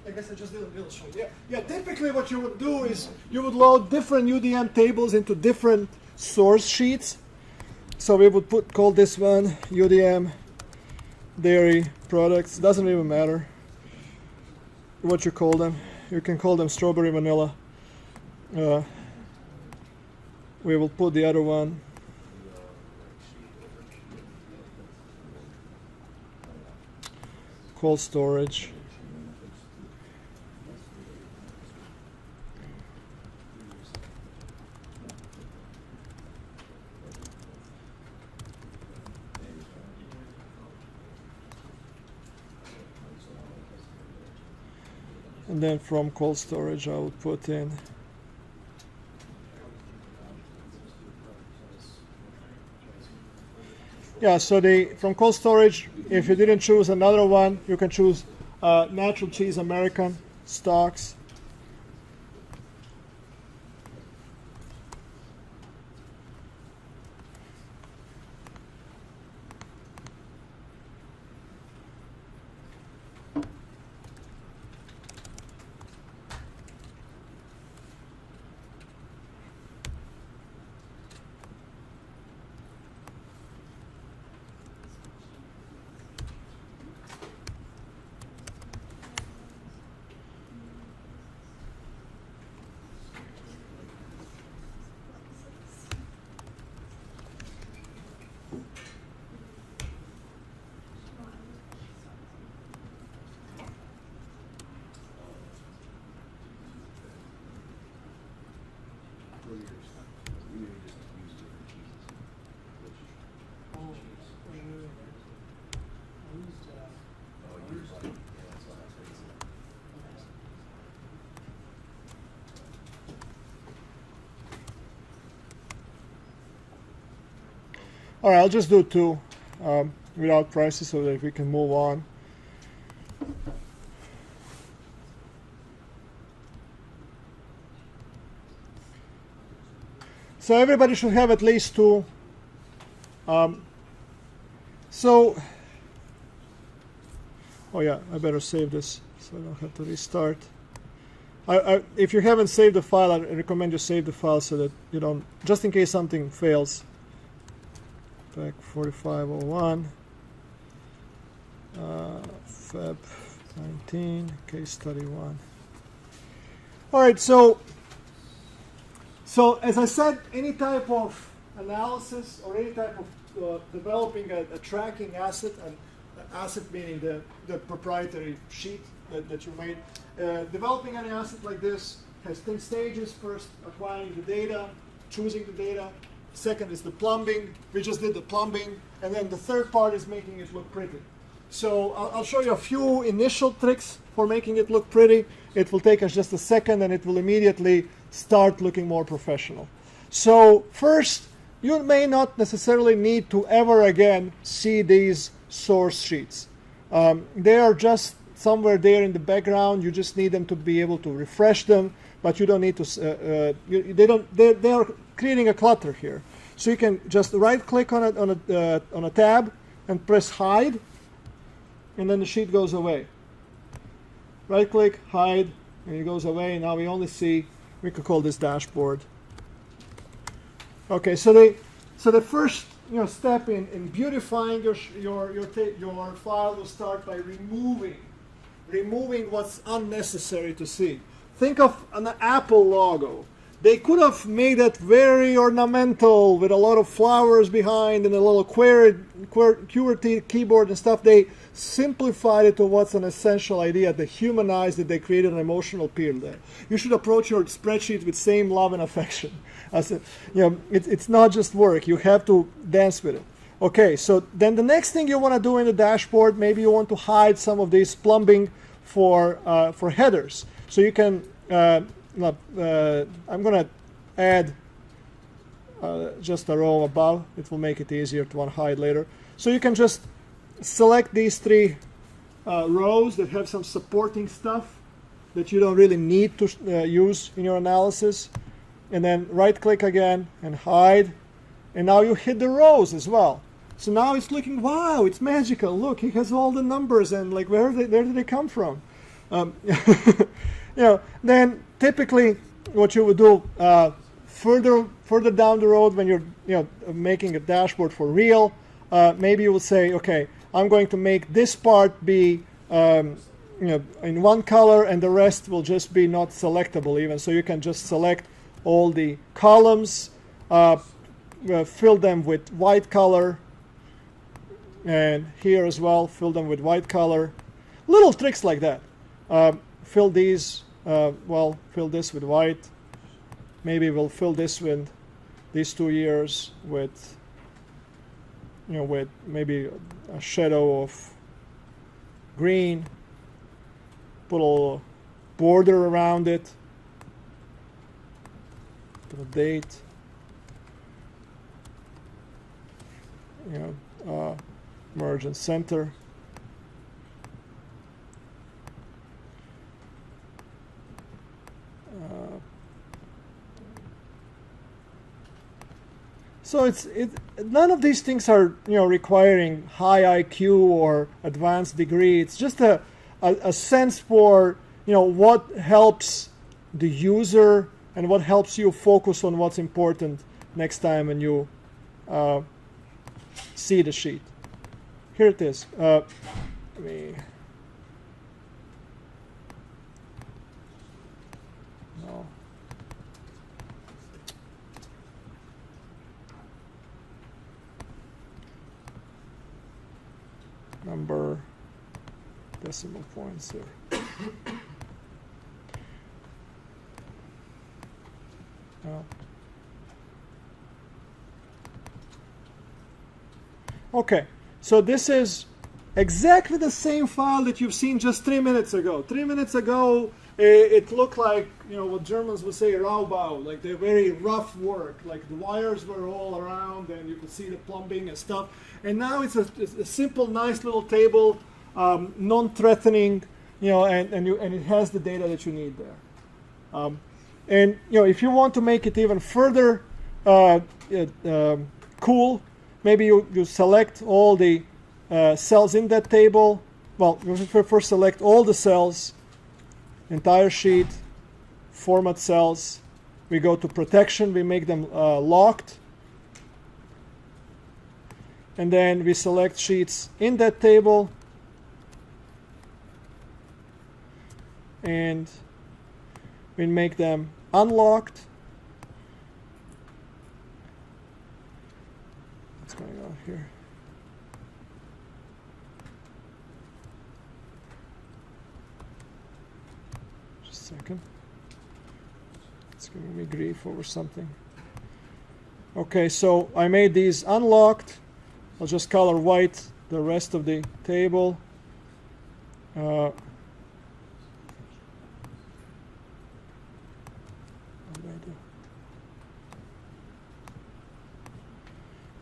I guess I just did a little show. Yeah. Typically, what you would do is you would load different UDM tables into different source sheets. So we would call this one UDM dairy products. Doesn't even matter what you call them. You can call them strawberry vanilla. We will put the other one. Cold storage. And then from cold storage I would put in so from cold storage, if you didn't choose another one, you can choose natural cheese American stocks. All right, I'll just do two without prices so that we can move on. So everybody should have at least two. Oh yeah, I better save this so I don't have to restart. If you haven't saved the file, I recommend you save the file so that you don't, just in case something fails. APEC4501, FEB19, case study 1. All right, so as I said, any type of analysis or any type of developing a tracking asset, and asset meaning the proprietary sheet that you made, developing an asset like this has 10 stages. First, acquiring the data, choosing the data. Second is the plumbing. We just did the plumbing. And then the third part is making it look pretty. So I'll show you a few initial tricks for making it look pretty. It will take us just a second, and it will immediately start looking more professional. So first, you may not necessarily need to ever again see these source sheets. They are just somewhere there in the background. You just need them to be able to refresh them, but you don't need to. They are creating a clutter here. So you can just right-click on a tab and press hide, and then the sheet goes away. Right-click, hide, and it goes away. Now we only see. We could call this dashboard. Okay, so the first step in beautifying your file will start by removing what's unnecessary to see. Think of an Apple logo. They could have made it very ornamental with a lot of flowers behind and a little QWERTY keyboard and stuff. They simplified it to what's an essential idea. They humanized it. They created an emotional appeal there. You should approach your spreadsheet with same love and affection. It's not just work. You have to dance with it. Okay, so then the next thing you want to do in the dashboard, maybe you want to hide some of these plumbing for headers. So you can. I'm going to add just a row above. It will make it easier to unhide later. So you can just select these three rows that have some supporting stuff that you don't really need to use in your analysis. And then right-click again and hide. And now you hit the rows as well. So now it's looking, wow, it's magical. Look, he has all the numbers, and like where did they come from? Then typically what you would do further down the road when you're making a dashboard for real, maybe you will say, okay, I'm going to make this part be in one color, and the rest will just be not selectable even. So you can just select all the columns, fill them with white color, and here as well, fill them with white color. Little tricks like that. Fill these. Fill this with white. Maybe we'll fill this with these 2 years with, with maybe a shadow of green. Put a little border around it. Put a date. Merge and center. So none of these things are requiring high IQ or advanced degree. It's just a sense for what helps the user and what helps you focus on what's important next time when you see the sheet. Here it is. Let me. No. Number decimal points here. Okay, so this is exactly the same file that you've seen just 3 minutes ago. 3 minutes ago, it looked like what Germans would say Raubau, like they're very rough work, like the wires were all around and you could see the plumbing and stuff. And now it's a simple, nice little table, non-threatening, and it has the data that you need there. And if you want to make it even further cool, maybe you select all the cells in that table. Well, you first select all the cells, entire sheet, format cells. We go to protection, we make them locked. And then we select sheets in that table. And we make them unlocked. What's going on here? Just a second. giving me grief over something. Okay, so I made these unlocked. I'll just color white the rest of the table.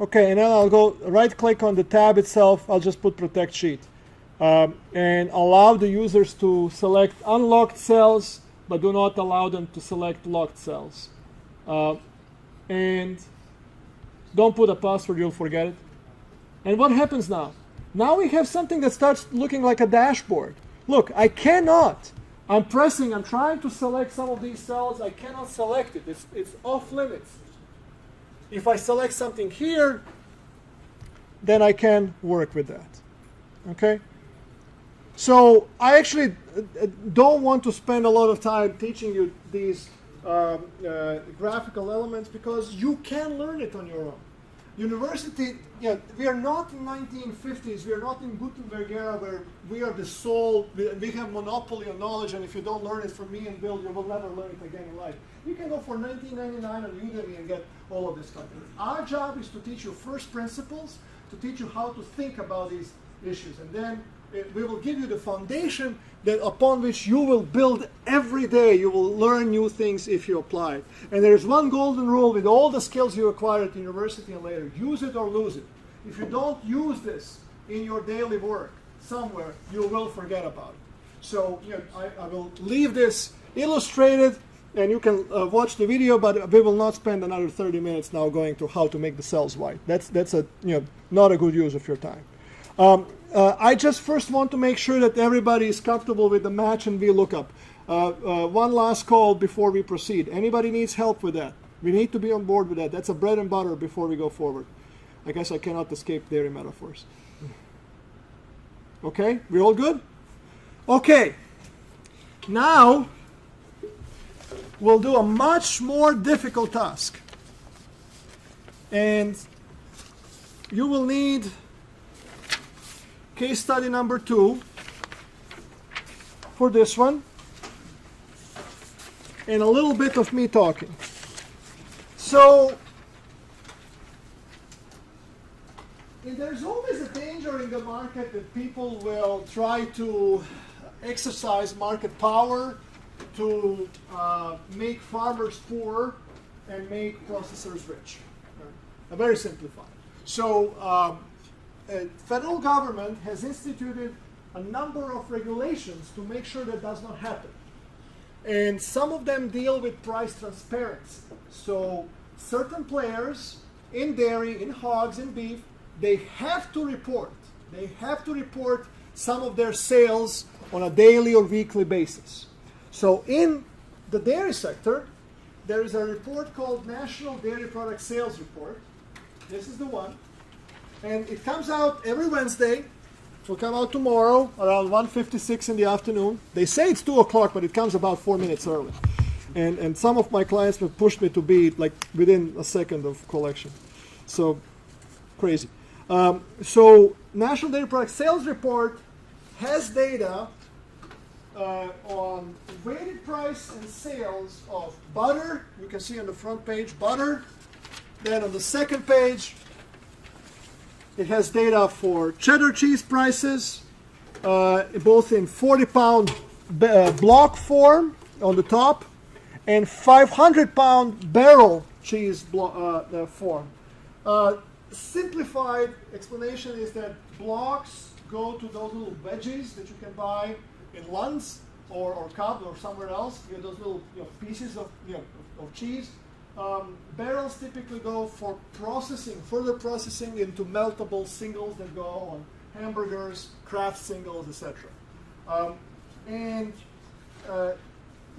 Okay, and then I'll go right-click on the tab itself. I'll just put Protect Sheet. And allow the users to select unlocked cells, but do not allow them to select locked cells. And don't put a password, you'll forget it. And what happens now? Now we have something that starts looking like a dashboard. Look, I cannot. I'm trying to select some of these cells. I cannot select it. It's off limits. If I select something here, then I can work with that. Okay? So I actually don't want to spend a lot of time teaching you these graphical elements because you can learn it on your own. University, we are not in 1950s. We are not in Gutenberg era where we are the sole, we have monopoly on knowledge, and if you don't learn it from me and Bill, you will never learn it again in life. You can go for $19.99 on Udemy and get all of this content. Our job is to teach you first principles, to teach you how to think about these issues, and then we will give you the foundation that upon which you will build every day. You will learn new things if you apply it. And there's one golden rule with all the skills you acquire at university and later. Use it or lose it. If you don't use this in your daily work somewhere, you will forget about it. So I will leave this illustrated, and you can watch the video, but we will not spend another 30 minutes now going to how to make the cells white. That's a not a good use of your time. I just first want to make sure that everybody is comfortable with the match and VLOOKUP. One last call before we proceed. Anybody needs help with that? We need to be on board with that. That's a bread and butter before we go forward. I guess I cannot escape dairy metaphors. Okay, we all good? Okay, now we'll do a much more difficult task. And you will need case study number 2 for this one, and a little bit of me talking. So, there's always a danger in the market that people will try to exercise market power to make farmers poor and make processors rich. Very simplified. So, federal government has instituted a number of regulations to make sure that does not happen. And some of them deal with price transparency. So certain players in dairy, in hogs, in beef, they have to report. They have to report some of their sales on a daily or weekly basis. So in the dairy sector, there is a report called National Dairy Product Sales Report. This is the one. And it comes out every Wednesday. It will come out tomorrow around 1:56 in the afternoon. They say it's 2 o'clock, but it comes about 4 minutes early. And some of my clients have pushed me to be like within a second of collection. So crazy. So National Dairy Product Sales Report has data on weighted price and sales of butter. You can see on the front page, butter. Then on the second page, it has data for cheddar cheese prices, both in 40-pound block form on the top and 500-pound barrel cheese form. Simplified explanation is that blocks go to those little veggies that you can buy in Lunds or Cub or somewhere else. You know, those little pieces of cheese. Barrels typically go for processing, further processing into meltable singles that go on hamburgers, Kraft singles, etc.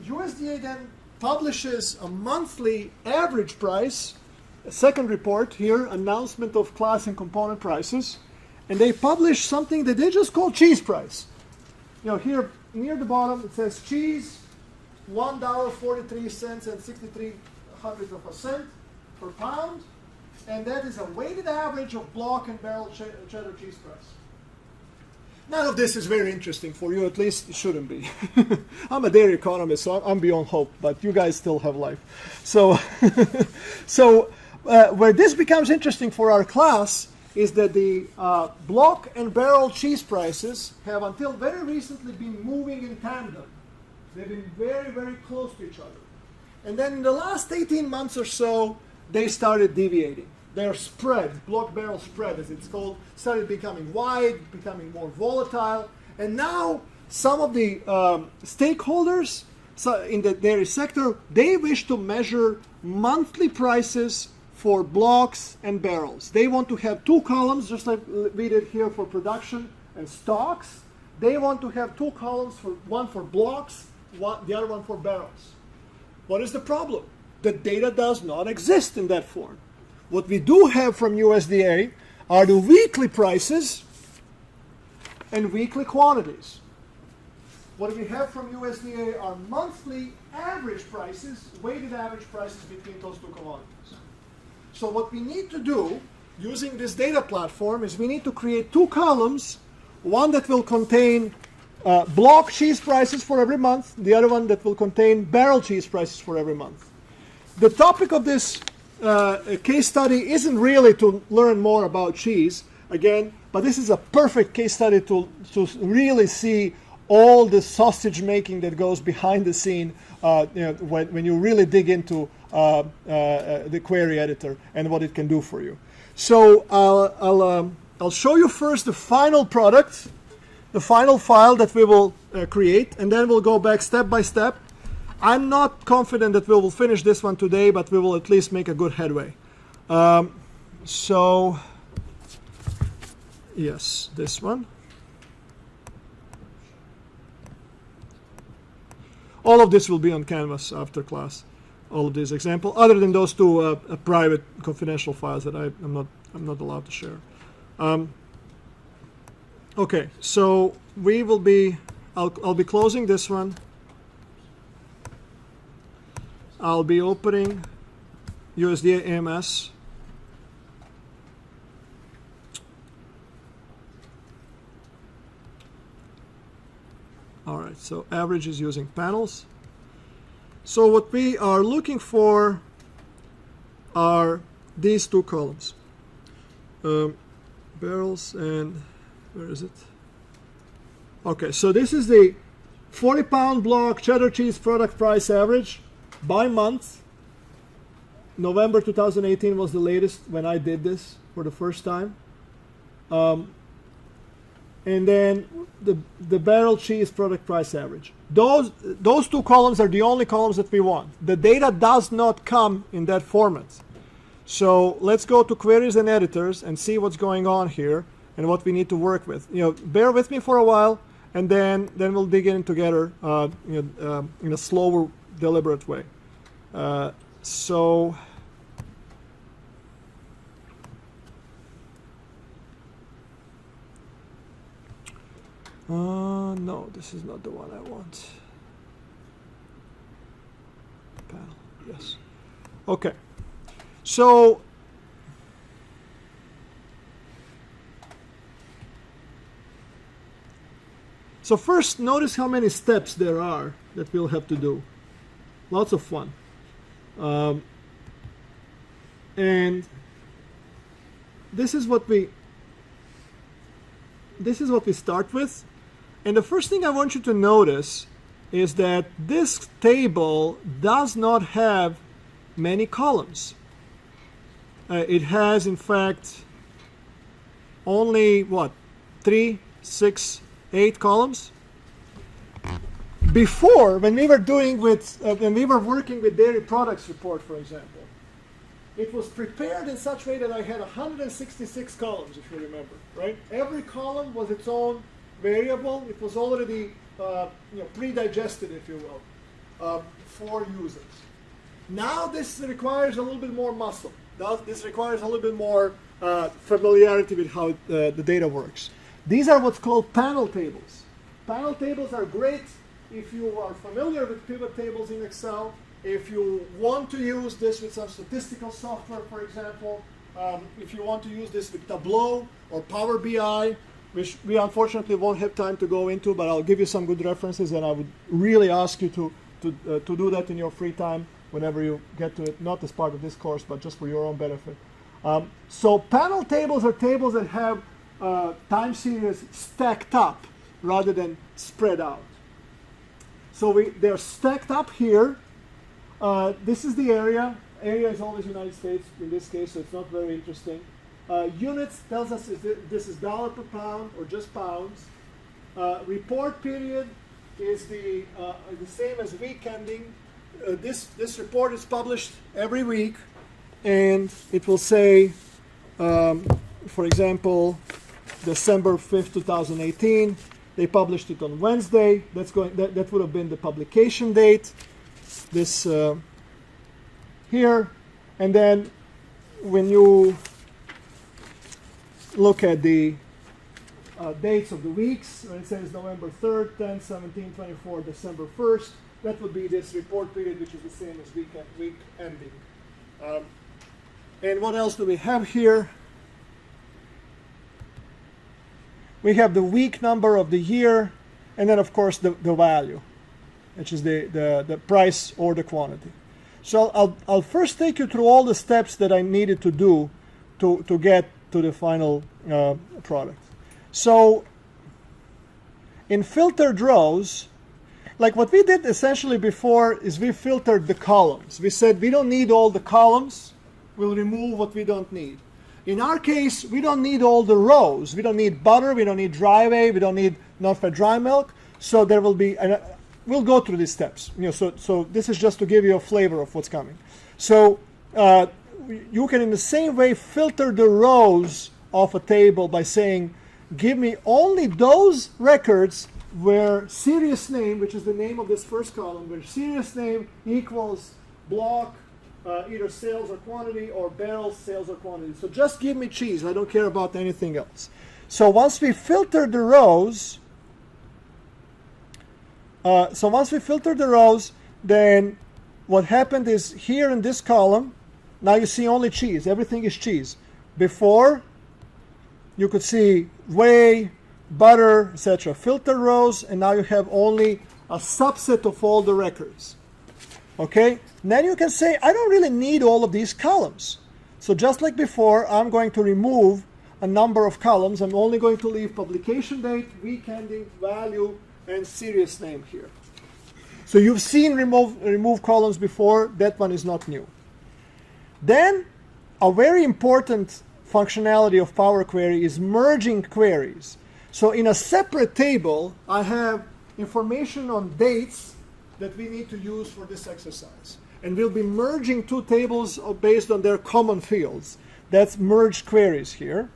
USDA then publishes a monthly average price, a second report here, announcement of class and component prices, and they publish something that they just call cheese price. Here near the bottom it says cheese, $1.43 and 63 hundredths of a cent per pound, and that is a weighted average of block and barrel cheddar cheese price. None of this is very interesting for you, at least it shouldn't be. I'm a dairy economist, so I'm beyond hope, but you guys still have life. So, where this becomes interesting for our class is that the block and barrel cheese prices have until very recently been moving in tandem. They've been very, very close to each other. And then in the last 18 months or so, they started deviating. Their spread, block-barrel spread as it's called, started becoming wide, becoming more volatile. And now some of the stakeholders in the dairy sector, they wish to measure monthly prices for blocks and barrels. They want to have two columns, just like we did here for production and stocks. They want to have two columns, one for blocks, the other one for barrels. What is the problem? The data does not exist in that form. What we do have from USDA are the weekly prices and weekly quantities. What we have from USDA are monthly average prices, weighted average prices between those two commodities. So what we need to do using this data platform is we need to create two columns, one that will contain block cheese prices for every month, the other one that will contain barrel cheese prices for every month. The topic of this case study isn't really to learn more about cheese, again, but this is a perfect case study to really see all the sausage making that goes behind the scene when you really dig into the query editor and what it can do for you. So I'll show you first the final product, the final file that we will create, and then we'll go back step by step. I'm not confident that we will finish this one today, but we will at least make a good headway. So, yes, this one. All of this will be on Canvas after class. All of these examples, other than those two private confidential files that I'm not allowed to share. Okay, so we will be. I'll be closing this one. I'll be opening USDA AMS. All right, so average is using panels. So what we are looking for are these two columns. Barrels and, where is it? Okay, so this is the 40-pound block cheddar cheese product price average by month. November 2018 was the latest when I did this for the first time. And then the barrel cheese product price average. Those two columns are the only columns that we want. The data does not come in that format. So let's go to queries and editors and see what's going on here and what we need to work with. Bear with me for a while, and then we'll dig in together in a slower, deliberate way. No, this is not the one I want. Panel, yes. Okay, so first, notice how many steps there are that we'll have to do. Lots of fun. And this is what we start with. And the first thing I want you to notice is that this table does not have many columns. It has, in fact, only, 3, 6, 8 columns? Before, when we were working with dairy products report, for example, it was prepared in such a way that I had 166 columns, if you remember, right? Every column was its own variable. It was already pre-digested, if you will, for users. Now this requires a little bit more muscle. This requires a little bit more familiarity with how the data works. These are what's called panel tables. Panel tables are great if you are familiar with pivot tables in Excel. If you want to use this with some statistical software, for example, if you want to use this with Tableau or Power BI, which we unfortunately won't have time to go into, but I'll give you some good references, and I would really ask you to do that in your free time whenever you get to it, not as part of this course, but just for your own benefit. So panel tables are tables that have time series stacked up rather than spread out. So they're stacked up here. This is the area. Area is always United States in this case, so it's not very interesting. Units tells us if this is dollar per pound or just pounds. Report period is the same as week ending. This report is published every week, and it will say, for example, December 5th, 2018. They published it on Wednesday. That would have been the publication date. This here, and then when you look at the dates of the weeks, when it says November 3rd, 10, 17, 24, December 1st, that would be this report period, which is the same as week ending. And what else do we have here? We have the week number of the year, and then of course the value, which is the price or the quantity. So I'll first take you through all the steps that I needed to do to get to the final product. So in filtered rows, like what we did essentially before is we filtered the columns. We said we don't need all the columns. We'll remove what we don't need. In our case, we don't need all the rows. We don't need butter. We don't need dry whey. We don't need non-fat dry milk. So there will be, and we'll go through these steps. So this is just to give you a flavor of what's coming. So you can, in the same way, filter the rows of a table by saying, give me only those records where serious name, which is the name of this first column, where serious name equals block, either sales or quantity, or barrels, sales or quantity. So just give me cheese. I don't care about anything else. So once we filter the rows, then what happened is here in this column, now you see only cheese. Everything is cheese. Before, you could see whey, butter, etc. Filter rows, and now you have only a subset of all the records. Okay? Then you can say, I don't really need all of these columns. So just like before, I'm going to remove a number of columns. I'm only going to leave publication date, week ending, value, and serious name here. So you've seen remove columns before. That one is not new. Then a very important functionality of Power Query is merging queries. So in a separate table, I have information on dates that we need to use for this exercise. And we'll be merging two tables based on their common fields. That's merged queries here.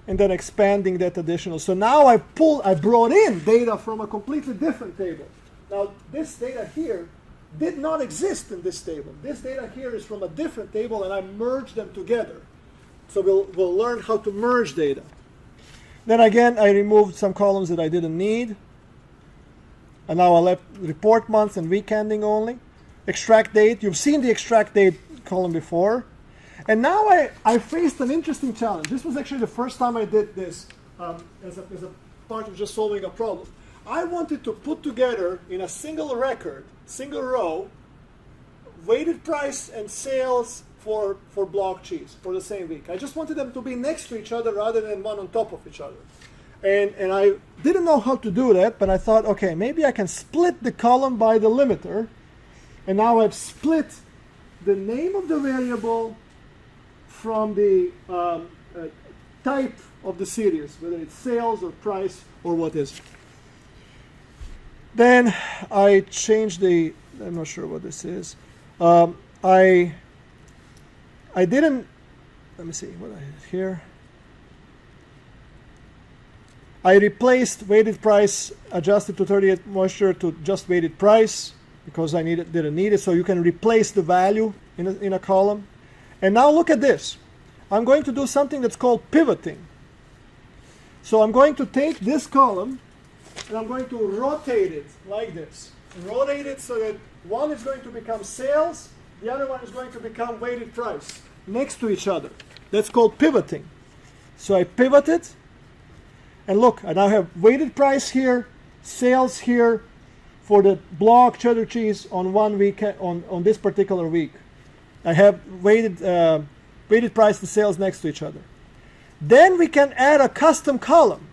And then expanding that additional. So now I brought in data from a completely different table. Now this data here did not exist in this table. This data here is from a different table, and I merged them together. So we'll learn how to merge data. Then again, I removed some columns that I didn't need. And now I left report month and week ending only. Extract date. You've seen the extract date column before. And now I faced an interesting challenge. This was actually the first time I did this as a part of just solving a problem. I wanted to put together in a single record, single row, weighted price and sales for block cheese for the same week. I just wanted them to be next to each other rather than one on top of each other. And I didn't know how to do that, but I thought, okay, maybe I can split the column by the limiter. And now I've split the name of the variable from the type of the series, whether it's sales or price or what is. Then I changed the, I'm not sure what this is. I didn't, let me see what I did here. I replaced weighted price adjusted to 38 moisture to just weighted price because I didn't need it. So you can replace the value in a column. And now look at this. I'm going to do something that's called pivoting. So I'm going to take this column and I'm going to rotate it like this. Rotate it so that one is going to become sales, the other one is going to become weighted price next to each other. That's called pivoting. So I pivot it, And look, I now have weighted price here, sales here for the block cheddar cheese on 1 week, on this particular week. I have weighted price and sales next to each other. Then we can add a custom column.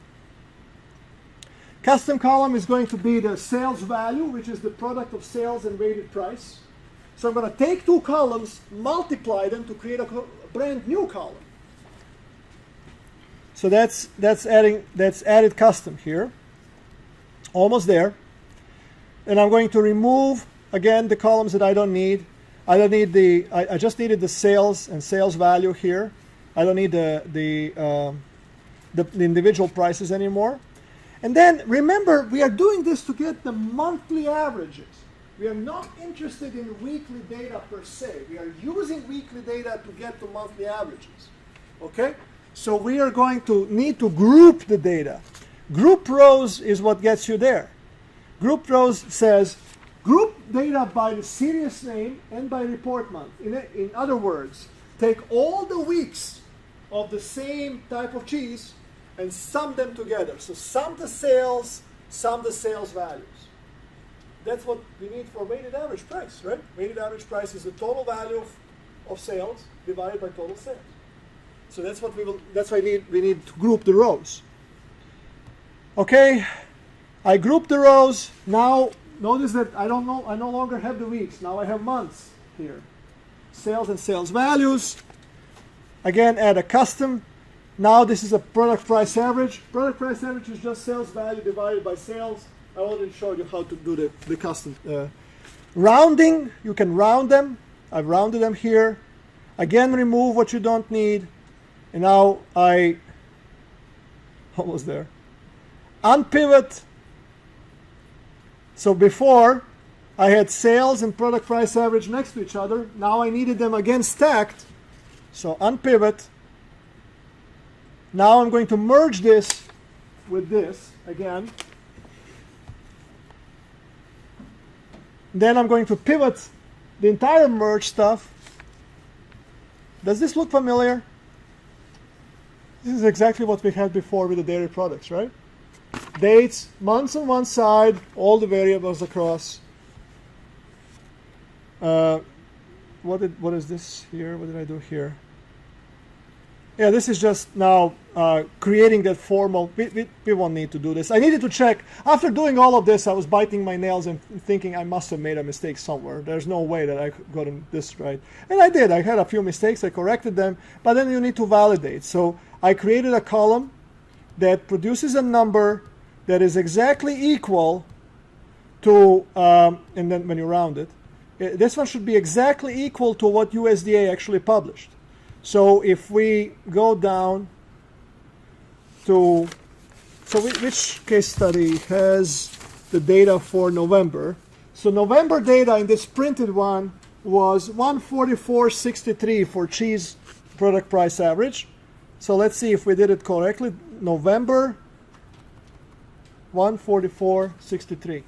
Custom column is going to be the sales value, which is the product of sales and weighted price. So I'm going to take two columns, multiply them to create a brand new column. So that's added custom here. Almost there. And I'm going to remove again the columns that I don't need. I don't need I just needed the sales and sales value here. I don't need the individual prices anymore. And then remember, we are doing this to get the monthly averages. We are not interested in weekly data per se. We are using weekly data to get to monthly averages. Okay? So we are going to need to group the data. Group rows is what gets you there. Group rows says group data by the series name and by report month. In other words, take all the weeks of the same type of cheese and sum them together. So sum the sales values. That's what we need for weighted average price, right? Weighted average price is the total value of sales divided by total sales. So that's what that's why we need to group the rows. Okay, I group the rows. Now notice that I no longer have the weeks. Now I have months here. Sales and sales values. Again, add a custom. Now this is a product price average. Product price average is just sales value divided by sales. I already showed you how to do the custom. Rounding, you can round them. I've rounded them here. Again, remove what you don't need. And now almost there. Unpivot. So before, I had sales and product price average next to each other. Now I needed them again stacked. So unpivot. Now I'm going to merge this with this again. Then I'm going to pivot the entire merge stuff. Does this look familiar? This is exactly what we had before with the dairy products, right? Dates, months on one side, all the variables across. What is this here? What did I do here? Yeah, this is just now creating that formal. We won't need to do this. I needed to check. After doing all of this, I was biting my nails and thinking I must have made a mistake somewhere. There's no way that I got this right. And I did. I had a few mistakes. I corrected them. But then you need to validate. So I created a column that produces a number that is exactly equal to, and then when you round it, this one should be exactly equal to what USDA actually published. So if we go down to, which case study has the data for November? So November data in this printed one was 144.63 for cheese product price average. So let's see if we did it correctly. November, 144.63.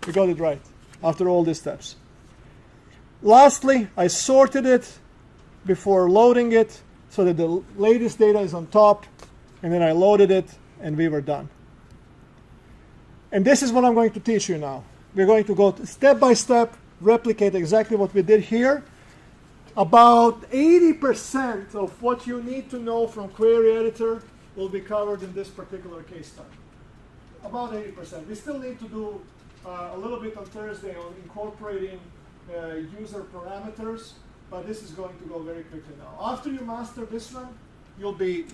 We got it right after all these steps. Lastly, I sorted it before loading it so that the latest data is on top, and then I loaded it and we were done. And this is what I'm going to teach you now. We're going to go step by step, replicate exactly what we did here. About 80% of what you need to know from Query Editor will be covered in this particular case study. About 80%. We still need to do a little bit on Thursday on incorporating user parameters, but this is going to go very quickly now. After you master this one, you'll be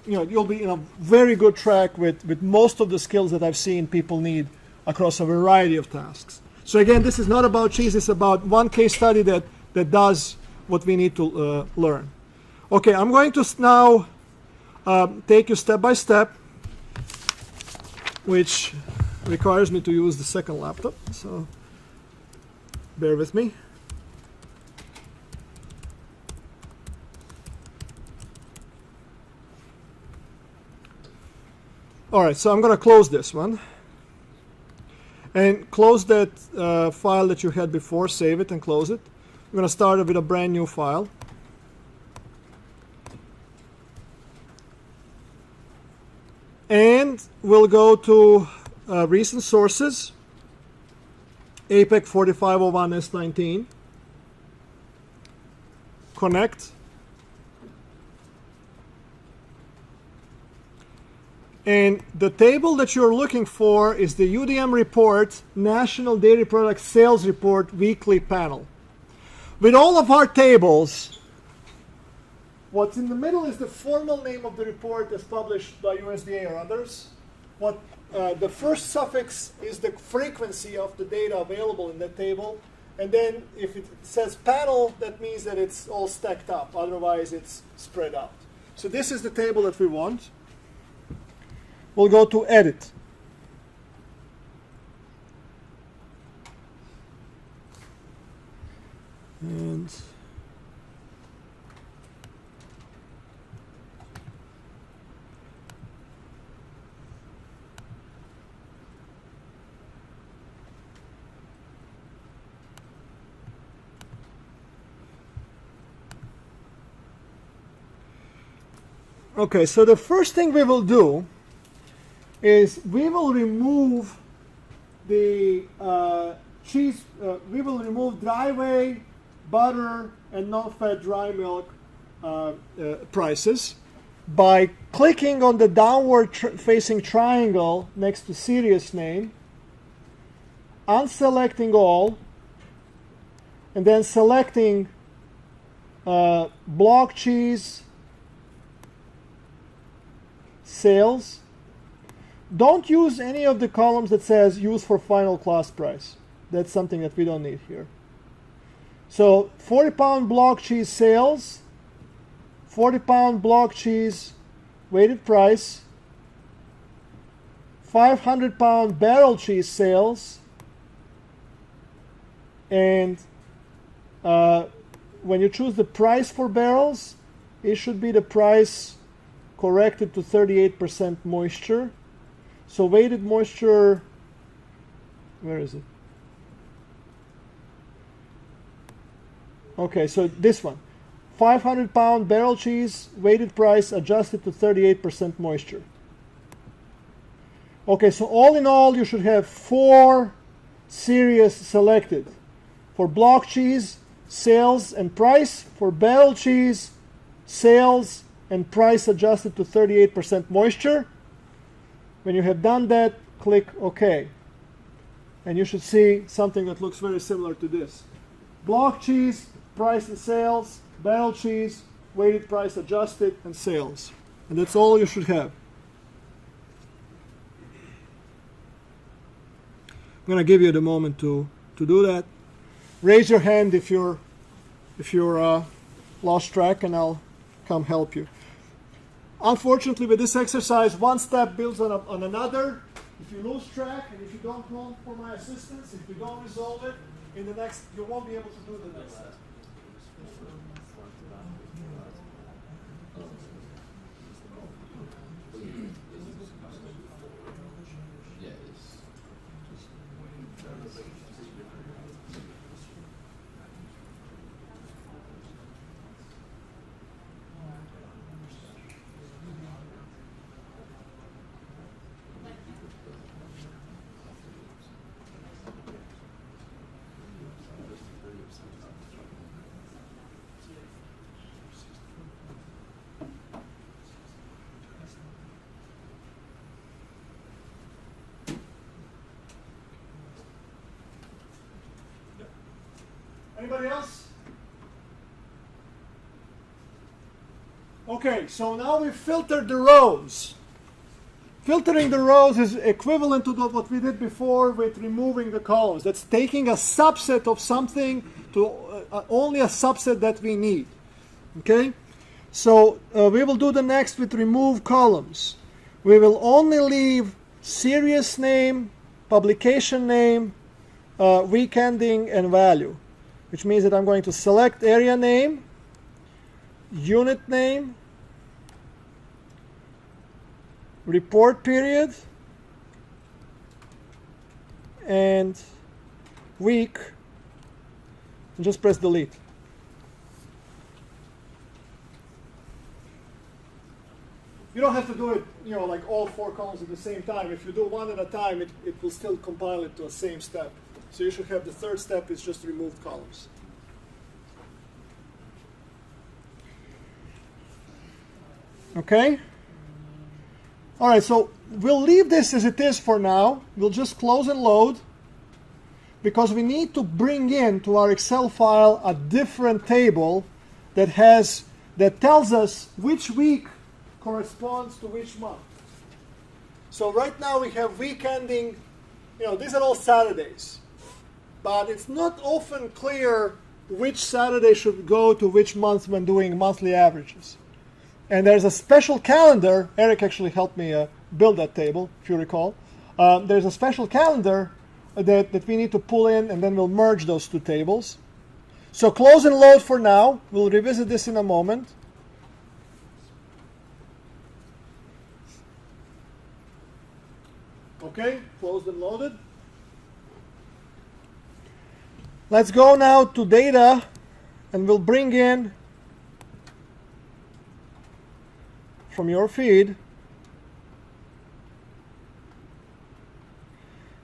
in a very good track with most of the skills that I've seen people need across a variety of tasks. So again, this is not about cheese. It's about one case study that does what we need to learn. Okay, I'm going to now take you step by step, which requires me to use the second laptop. So bear with me. All right, so I'm going to close this one. And close that file that you had before, save it and close it. I'm going to start with a brand new file. And we'll go to recent sources, APEC4501S19, connect, and the table that you're looking for is the UDM report, National Dairy Product Sales Report Weekly Panel. With all of our tables, what's in the middle is the formal name of the report as published by USDA or others. What the first suffix is the frequency of the data available in that table. And then if it says panel, that means that it's all stacked up. Otherwise, it's spread out. So this is the table that we want. We'll go to edit. And okay, so the first thing we will do is we will remove the cheese, we will remove dry whey, butter, and non-fat dry milk prices by clicking on the downward facing triangle next to serious name, unselecting all, and then selecting block cheese sales. Don't use any of the columns that says use for final class price. That's something that we don't need here. So 40-pound block cheese sales, 40-pound block cheese weighted price, 500-pound barrel cheese sales, and when you choose the price for barrels, it should be the price corrected to 38% moisture. So weighted moisture, where is it? Okay, so this one. 500-pound barrel cheese, weighted price adjusted to 38% moisture. Okay, so all in all, you should have 4 series selected. For block cheese, sales and price. For barrel cheese, sales and price adjusted to 38% moisture. When you have done that, click OK. And you should see something that looks very similar to this. Block cheese, price and sales, barrel cheese, weighted price adjusted, and sales. And that's all you should have. I'm going to give you the moment to do that. Raise your hand if you're lost track, and I'll come help you. Unfortunately, with this exercise, one step builds on another. If you lose track and if you don't call for my assistance, if you don't resolve it, in the next, you won't be able to do the next step. Anybody else? Okay, so now we've filtered the rows. Filtering the rows is equivalent to what we did before with removing the columns. That's taking a subset of something to only a subset that we need. Okay? So we will do the next with remove columns. We will only leave series name, publication name, week ending, and value. Which means that I'm going to select area name, unit name, report period, and week, and just press delete. You don't have to do it, like all 4 columns at the same time. If you do one at a time, it will still compile it to a same step. So you should have the third step is just removed columns. Okay? All right, so we'll leave this as it is for now. We'll just close and load because we need to bring in to our Excel file a different table that tells us which week corresponds to which month. So right now we have week ending, these are all Saturdays. But it's not often clear which Saturday should go to which month when doing monthly averages. And there's a special calendar. Eric actually helped me build that table, if you recall. There's a special calendar that we need to pull in, and then we'll merge those 2 tables. So close and load for now. We'll revisit this in a moment. Okay, closed and loaded. Let's go now to data, and we'll bring in from your feed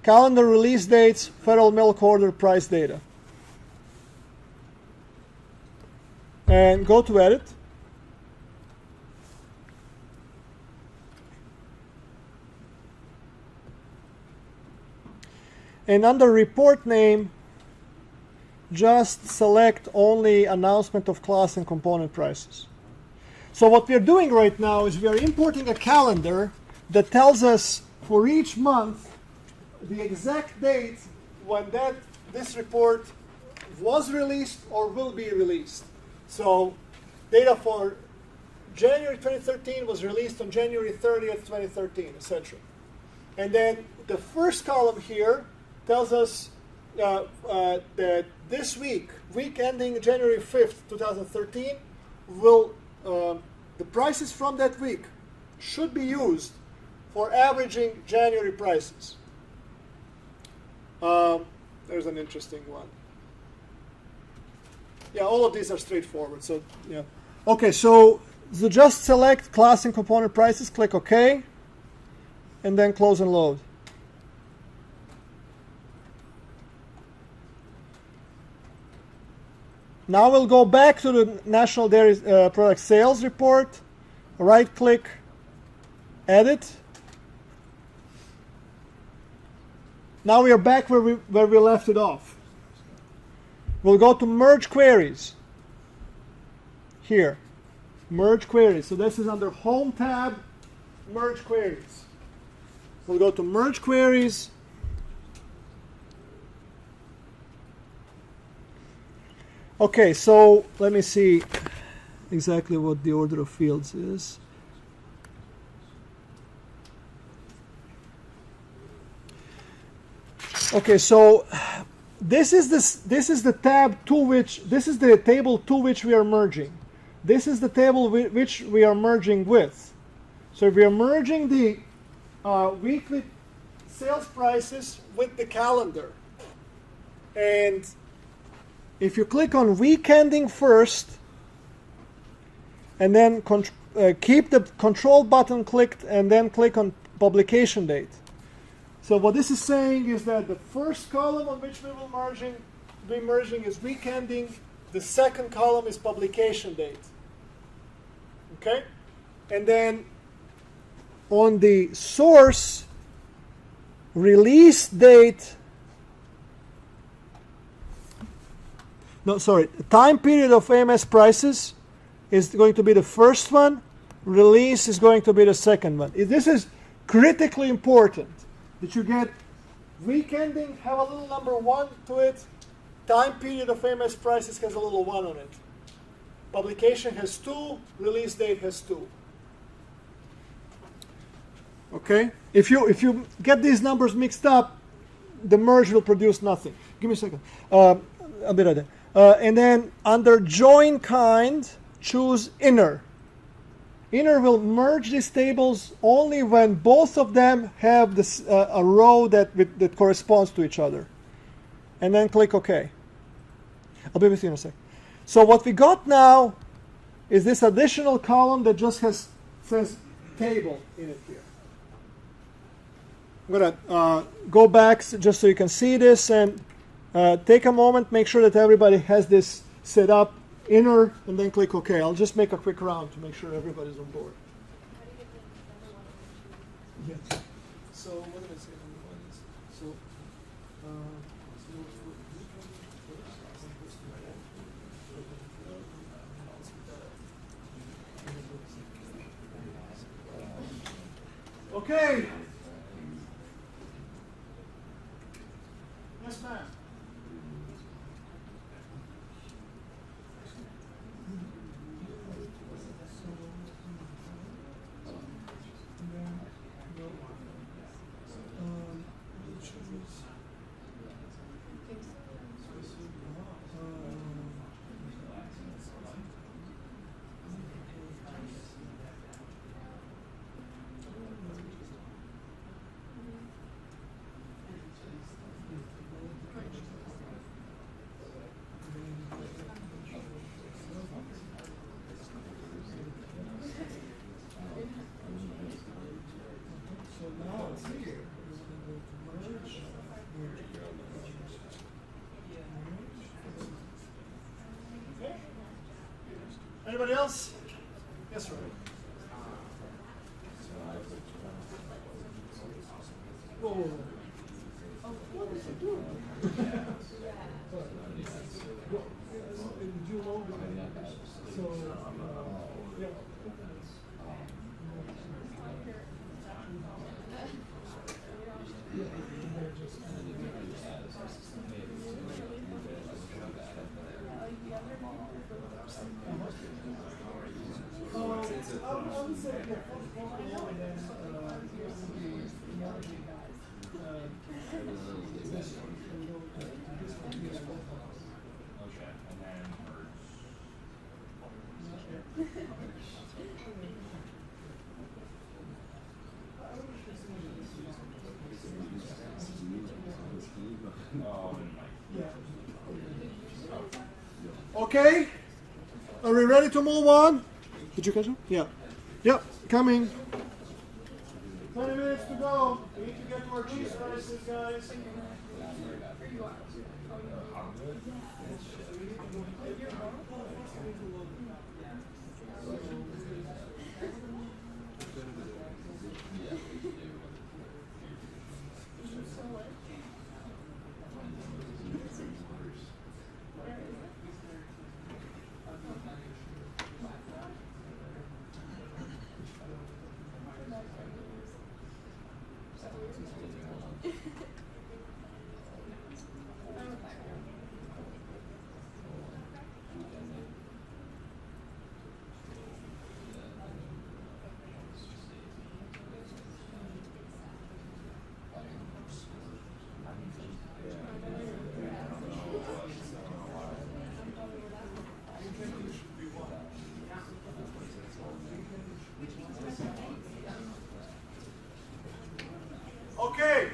calendar release dates, Federal Milk Order price data. And go to edit. And under report name, just select only announcement of class and component prices. So what we're doing right now is we are importing a calendar that tells us for each month the exact date when this report was released or will be released. So data for January 2013 was released on January 30th, 2013, etc. And then the first column here tells us that this week ending January 5th, 2013, the prices from that week should be used for averaging January prices. There's an interesting one. Yeah, all of these are straightforward. So yeah. Okay, so just select class and component prices, click OK, and then close and load. Now we'll go back to the National Dairy Product Sales Report, right-click, edit. Now we are back where we left it off. We'll go to Merge Queries. Here, Merge Queries. So this is under Home tab, Merge Queries. We'll go to Merge Queries. Okay, so let me see exactly what the order of fields is. Okay, so this is the tab to which this is the table to which we are merging. This is the table which we are merging with. So we are merging the weekly sales prices with the calendar. And if you click on week ending first, and then keep the control button clicked, and then click on publication date. So what this is saying is that the first column on which we will be merging is week ending. The second column is publication date. Okay? And then on the source release date, time period of AMS prices is going to be the first one. Release is going to be the second one. This is critically important that you get week ending, have a little number 1 to it. Time period of AMS prices has a little 1 on it. Publication has 2. Release date has 2. Okay? If you get these numbers mixed up, the merge will produce nothing. Give me a second. I'll be right there. And then under join kind, choose inner. Inner will merge these tables only when both of them have this, a row that corresponds to each other. And then click OK. I'll be with you in a sec. So what we got now is this additional column that just says table in it here. I'm going to go back just so you can see this and take a moment, make sure that everybody has this set up, inner, and then click OK. I'll just make a quick round to make sure everybody's on board. Yes. So what did I say? So, okay. Yes, ma'am. Anybody else? Yes, sir. Whoa. What was I doing? So, yeah. Okay, are we ready to move on? Did you catch it? Yeah. Yep, coming. 20 minutes to go. We need to get to our cheese prices, guys. Okay.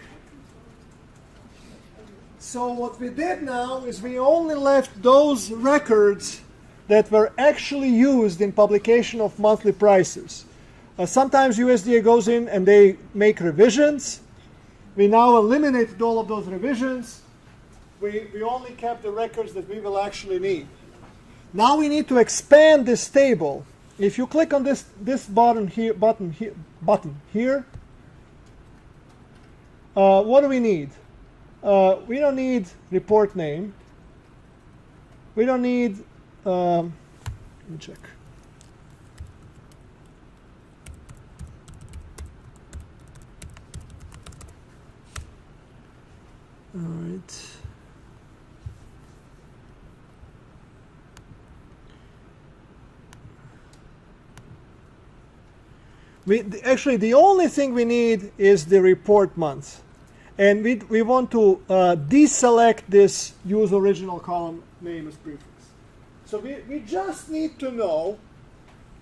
So what we did now is we only left those records that were actually used in publication of monthly prices. Sometimes USDA goes in and they make revisions. We now eliminated all of those revisions. We only kept the records that we will actually need. Now we need to expand this table. If you click on this button here, what do we need? We don't need report name. We don't need, let me check. All right. Actually, the only thing we need is the report month. And we want to deselect this use original column name as prefix. So we just need to know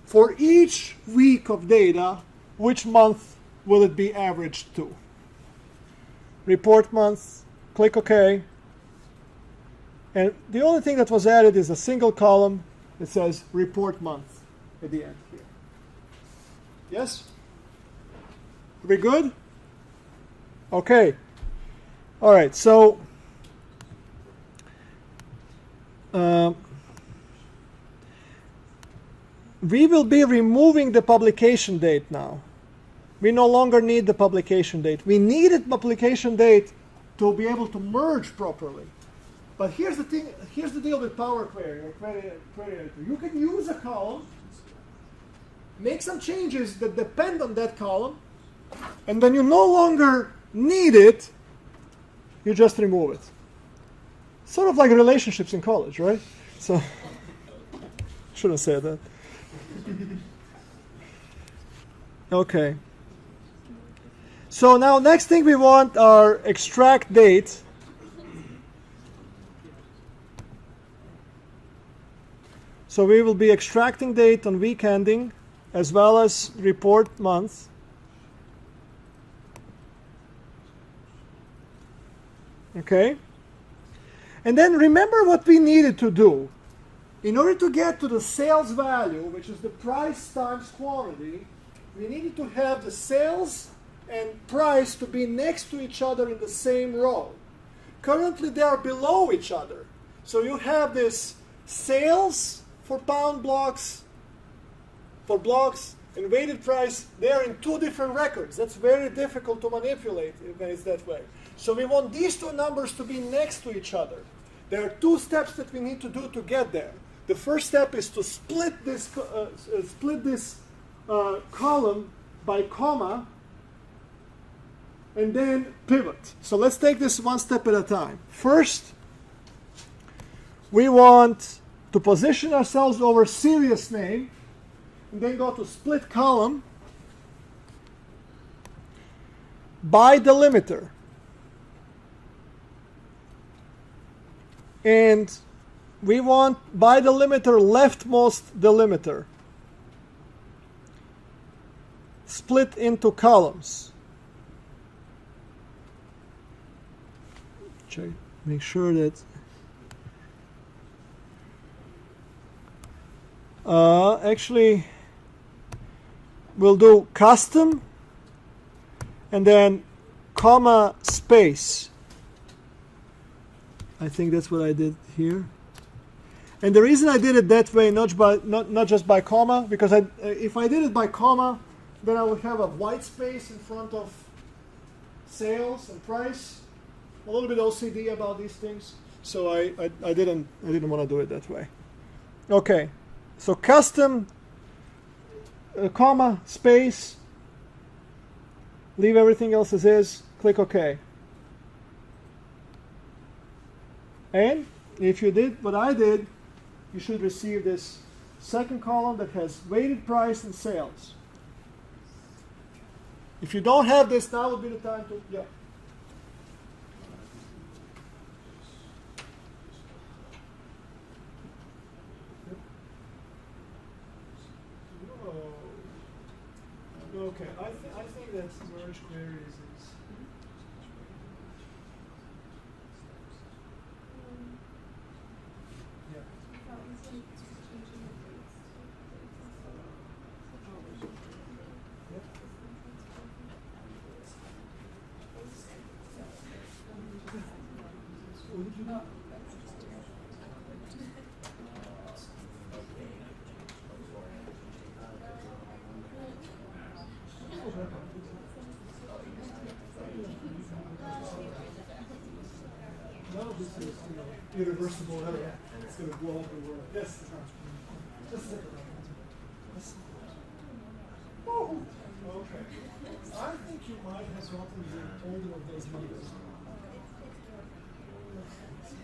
for each week of data, which month will it be averaged to. Report month, click OK. And the only thing that was added is a single column that says report month at the end here. Yes? We good? Okay. All right, so we will be removing the publication date now. We no longer need the publication date. We needed publication date to be able to merge properly. But here's the thing, here's the deal with Power Query or Query Editor. You can use a column, make some changes that depend on that column, and when you no longer need it, you just remove it. Sort of like relationships in college, right? So, shouldn't say that. Okay. So now next thing we want are extract date. So we will be extracting date on week ending as well as report month. Okay? And then remember what we needed to do. In order to get to the sales value, which is the price times quantity, we needed to have the sales and price to be next to each other in the same row. Currently they are below each other. So you have this sales for pound blocks, for blocks, and weighted price, they are in two different records. That's very difficult to manipulate when it's that way. So we want these two numbers to be next to each other. There are two steps that we need to do to get there. The first step is to split this column by comma and then pivot. So let's take this one step at a time. First, we want to position ourselves over serious name and then go to split column by delimiter. And we want by delimiter leftmost delimiter. Split into columns. Check, make sure that actually we'll do custom and then comma space. I think that's what I did here. And the reason I did it that way, not just by comma, because if I did it by comma, then I would have a white space in front of sales and price. I'm a little bit OCD about these things, so I didn't want to do it that way. Okay, so custom comma space. Leave everything else as is. Click OK. And if you did what I did, you should receive this second column that has weighted price and sales. If you don't have this, now would be the time to, yeah. Okay, I think that merge queries is. Yeah. None of this is irreversible error. It's going to blow up the world. Yes. Just a second. Oh, okay. I think you might have gotten the older of those numbers.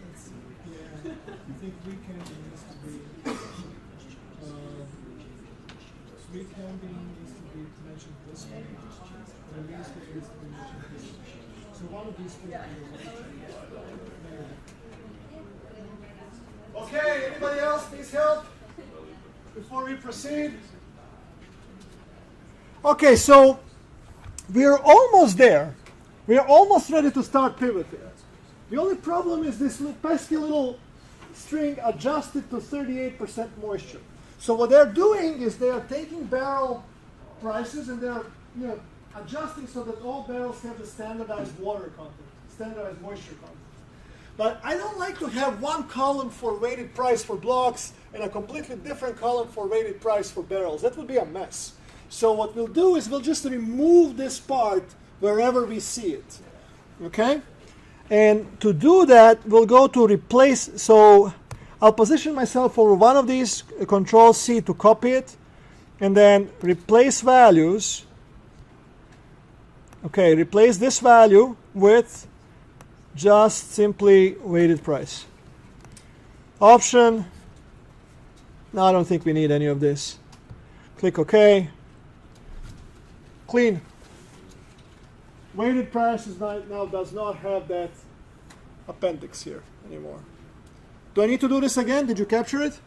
Let's see. Yeah. I think weekending needs to be. Weekending needs to be mentioned this way. And these two needs to be mentioned this way. So one of these two. Okay, anybody else needs help before we proceed? Okay, so we are almost there. We are almost ready to start pivoting. The only problem is this pesky little string adjusted to 38% moisture. So what they're doing is they are taking barrel prices and they're adjusting so that all barrels have the standardized water content, standardized moisture content. But I don't like to have one column for weighted price for blocks and a completely different column for weighted price for barrels. That would be a mess. So what we'll do is we'll just remove this part wherever we see it. Okay? And to do that, we'll go to replace. So I'll position myself over one of these, Control C to copy it, and then replace values. Okay, replace this value with just simply weighted price. Option. No, I don't think we need any of this. Click OK. Clean. Weighted price is now does not have that appendix here anymore. Do I need to do this again? Did you capture it?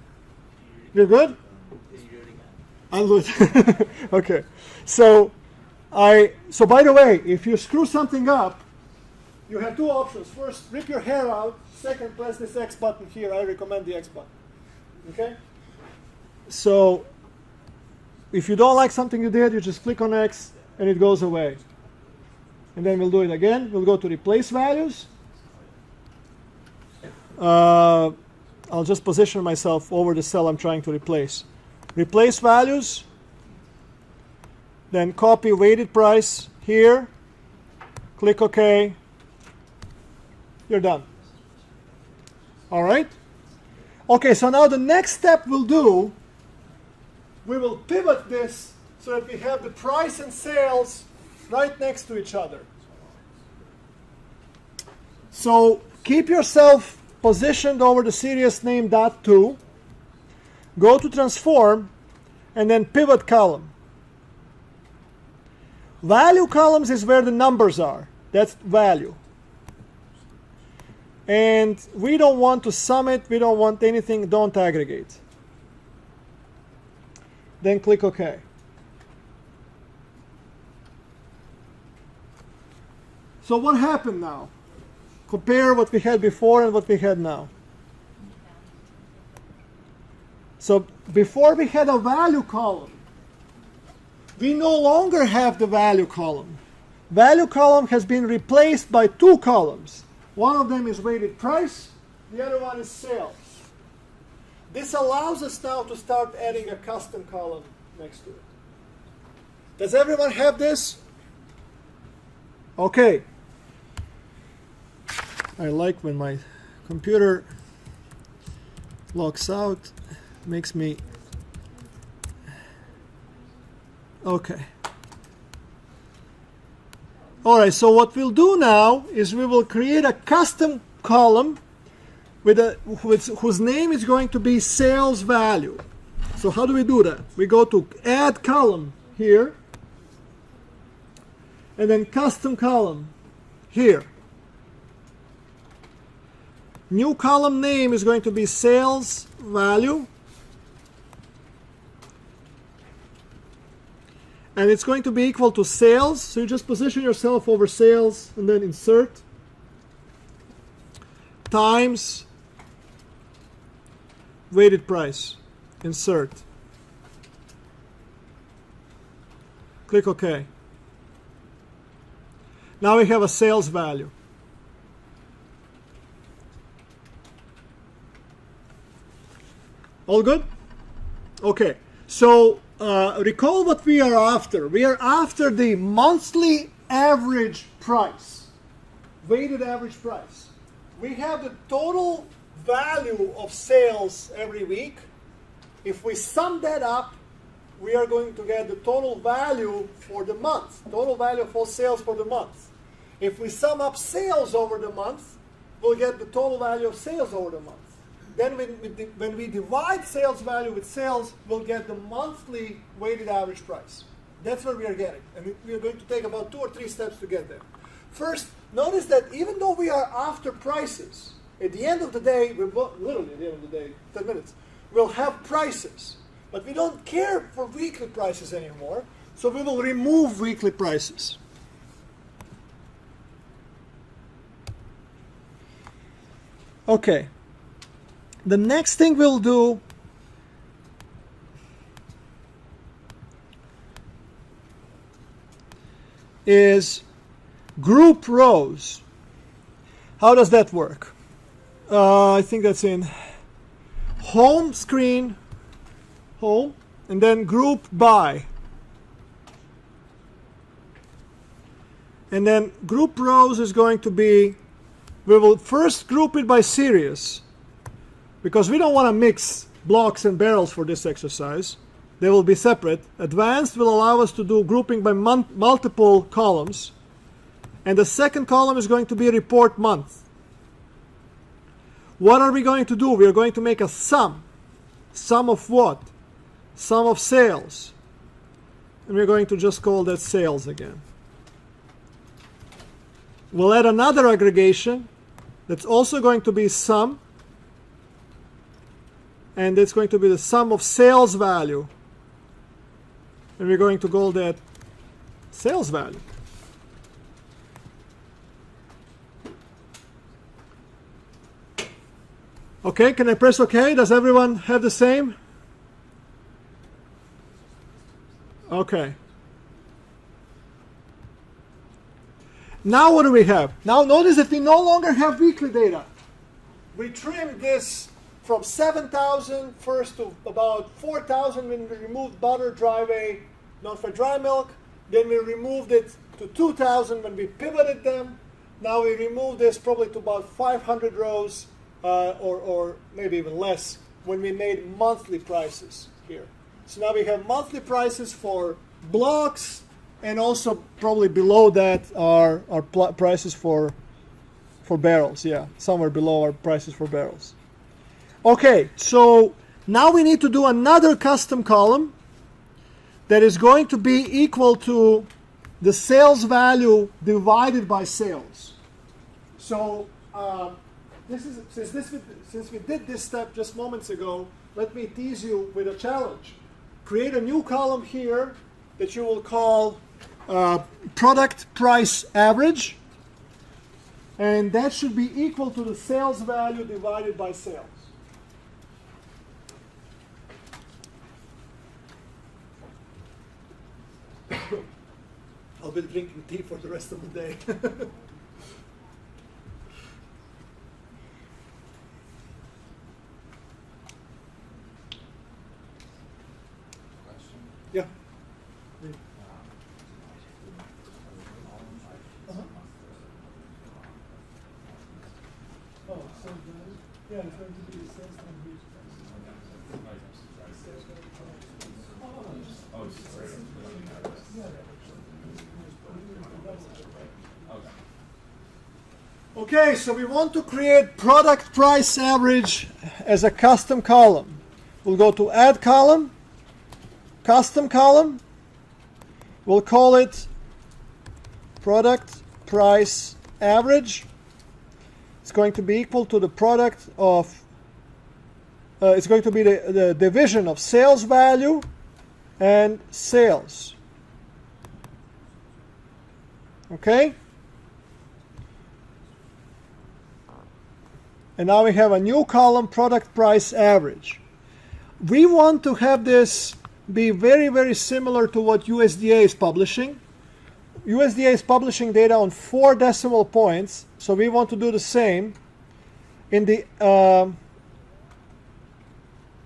You're good? Did you do it again? I'll do it. Okay. So by the way, if you screw something up, you have two options. First, rip your hair out. Second, press this X button here. I recommend the X button. Okay? So if you don't like something you did, you just click on X and it goes away. And then we'll do it again. We'll go to replace values. I'll just position myself over the cell I'm trying to replace. Replace values. Then copy weighted price here. Click OK. You're done. All right? Okay, so now the next step we'll do, we will pivot this so that we have the price and sales right next to each other. So keep yourself positioned over the series name .2. Go to transform and then pivot column. Value columns is where the numbers are. That's value. And we don't want to sum it. We don't want anything. Don't aggregate. Then click OK. So what happened now? Compare what we had before and what we had now. So before we had a value column. We no longer have the value column. Value column has been replaced by two columns. One of them is weighted price. The other one is sales. This allows us now to start adding a custom column next to it. Does everyone have this? Okay. I like when my computer locks out. Makes me... Okay. All right, so what we'll do now is we will create a custom column whose name is going to be sales value. So how do we do that? We go to add column here, and then custom column here. New column name is going to be sales value. And it's going to be equal to sales. So you just position yourself over sales and then insert. Times weighted price. Insert. Click OK. Now we have a sales value. All good? Okay. So recall what we are after. We are after the monthly average price, weighted average price. We have the total value of sales every week. If we sum that up, we are going to get the total value for the month, total value of all sales for the month. If we sum up sales over the month, we'll get the total value of sales over the month. Then when we divide sales value with sales, we'll get the monthly weighted average price. That's what we are getting. And we are going to take about 2 or 3 steps to get there. First, notice that even though we are after prices, at the end of the day, literally at the end of the day, 10 minutes, we'll have prices. But we don't care for weekly prices anymore, so we will remove weekly prices. Okay. The next thing we'll do is group rows. How does that work? I think that's in home screen, home, and then group by. And then group rows is going to be, we will first group it by series, because we don't want to mix blocks and barrels for this exercise. They will be separate. Advanced will allow us to do grouping by multiple columns. And the second column is going to be report month. What are we going to do? We are going to make a sum. Sum of what? Sum of sales. And we're going to just call that sales again. We'll add another aggregation that's also going to be sum. And it's going to be the sum of sales value. And we're going to call that sales value. Okay, can I press OK? Does everyone have the same? Okay. Now what do we have? Now notice that we no longer have weekly data. We trimmed this from 7,000 first to about 4,000 when we removed butter, dry whey, non-fat dry milk. Then we removed it to 2,000 when we pivoted them. Now we removed this probably to about 500 rows or maybe even less when we made monthly prices here. So now we have monthly prices for blocks, and also probably below that are prices for barrels. Yeah, somewhere below are prices for barrels. Okay, so now we need to do another custom column that is going to be equal to the sales value divided by sales. So since we did this step just moments ago, let me tease you with a challenge. Create a new column here that you will call product price average, and that should be equal to the sales value divided by sales. I'll be drinking tea for the rest of the day. Yeah. Oh, so yeah, it's going to be the sales value. Okay, so we want to create product price average as a custom column. We'll go to add column, custom column. We'll call it product price average. It's going to be equal to the product of, it's going to be the division of sales value and sales. Okay? And now we have a new column, product price average. We want to have this be very, very similar to what USDA is publishing. USDA is publishing data on 4 decimal points, so we want to do the same. In the let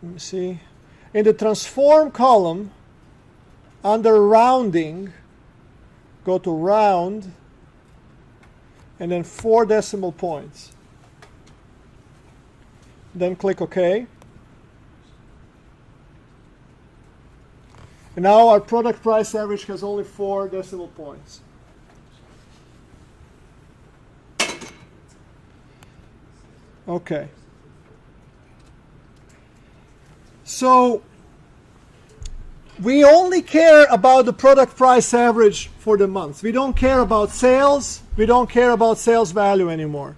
me see, in the transform column, under rounding, go to round, and then 4 decimal points. Then click OK. And now our product price average has only 4 decimal points. Okay. So we only care about the product price average for the month. We don't care about sales. We don't care about sales value anymore.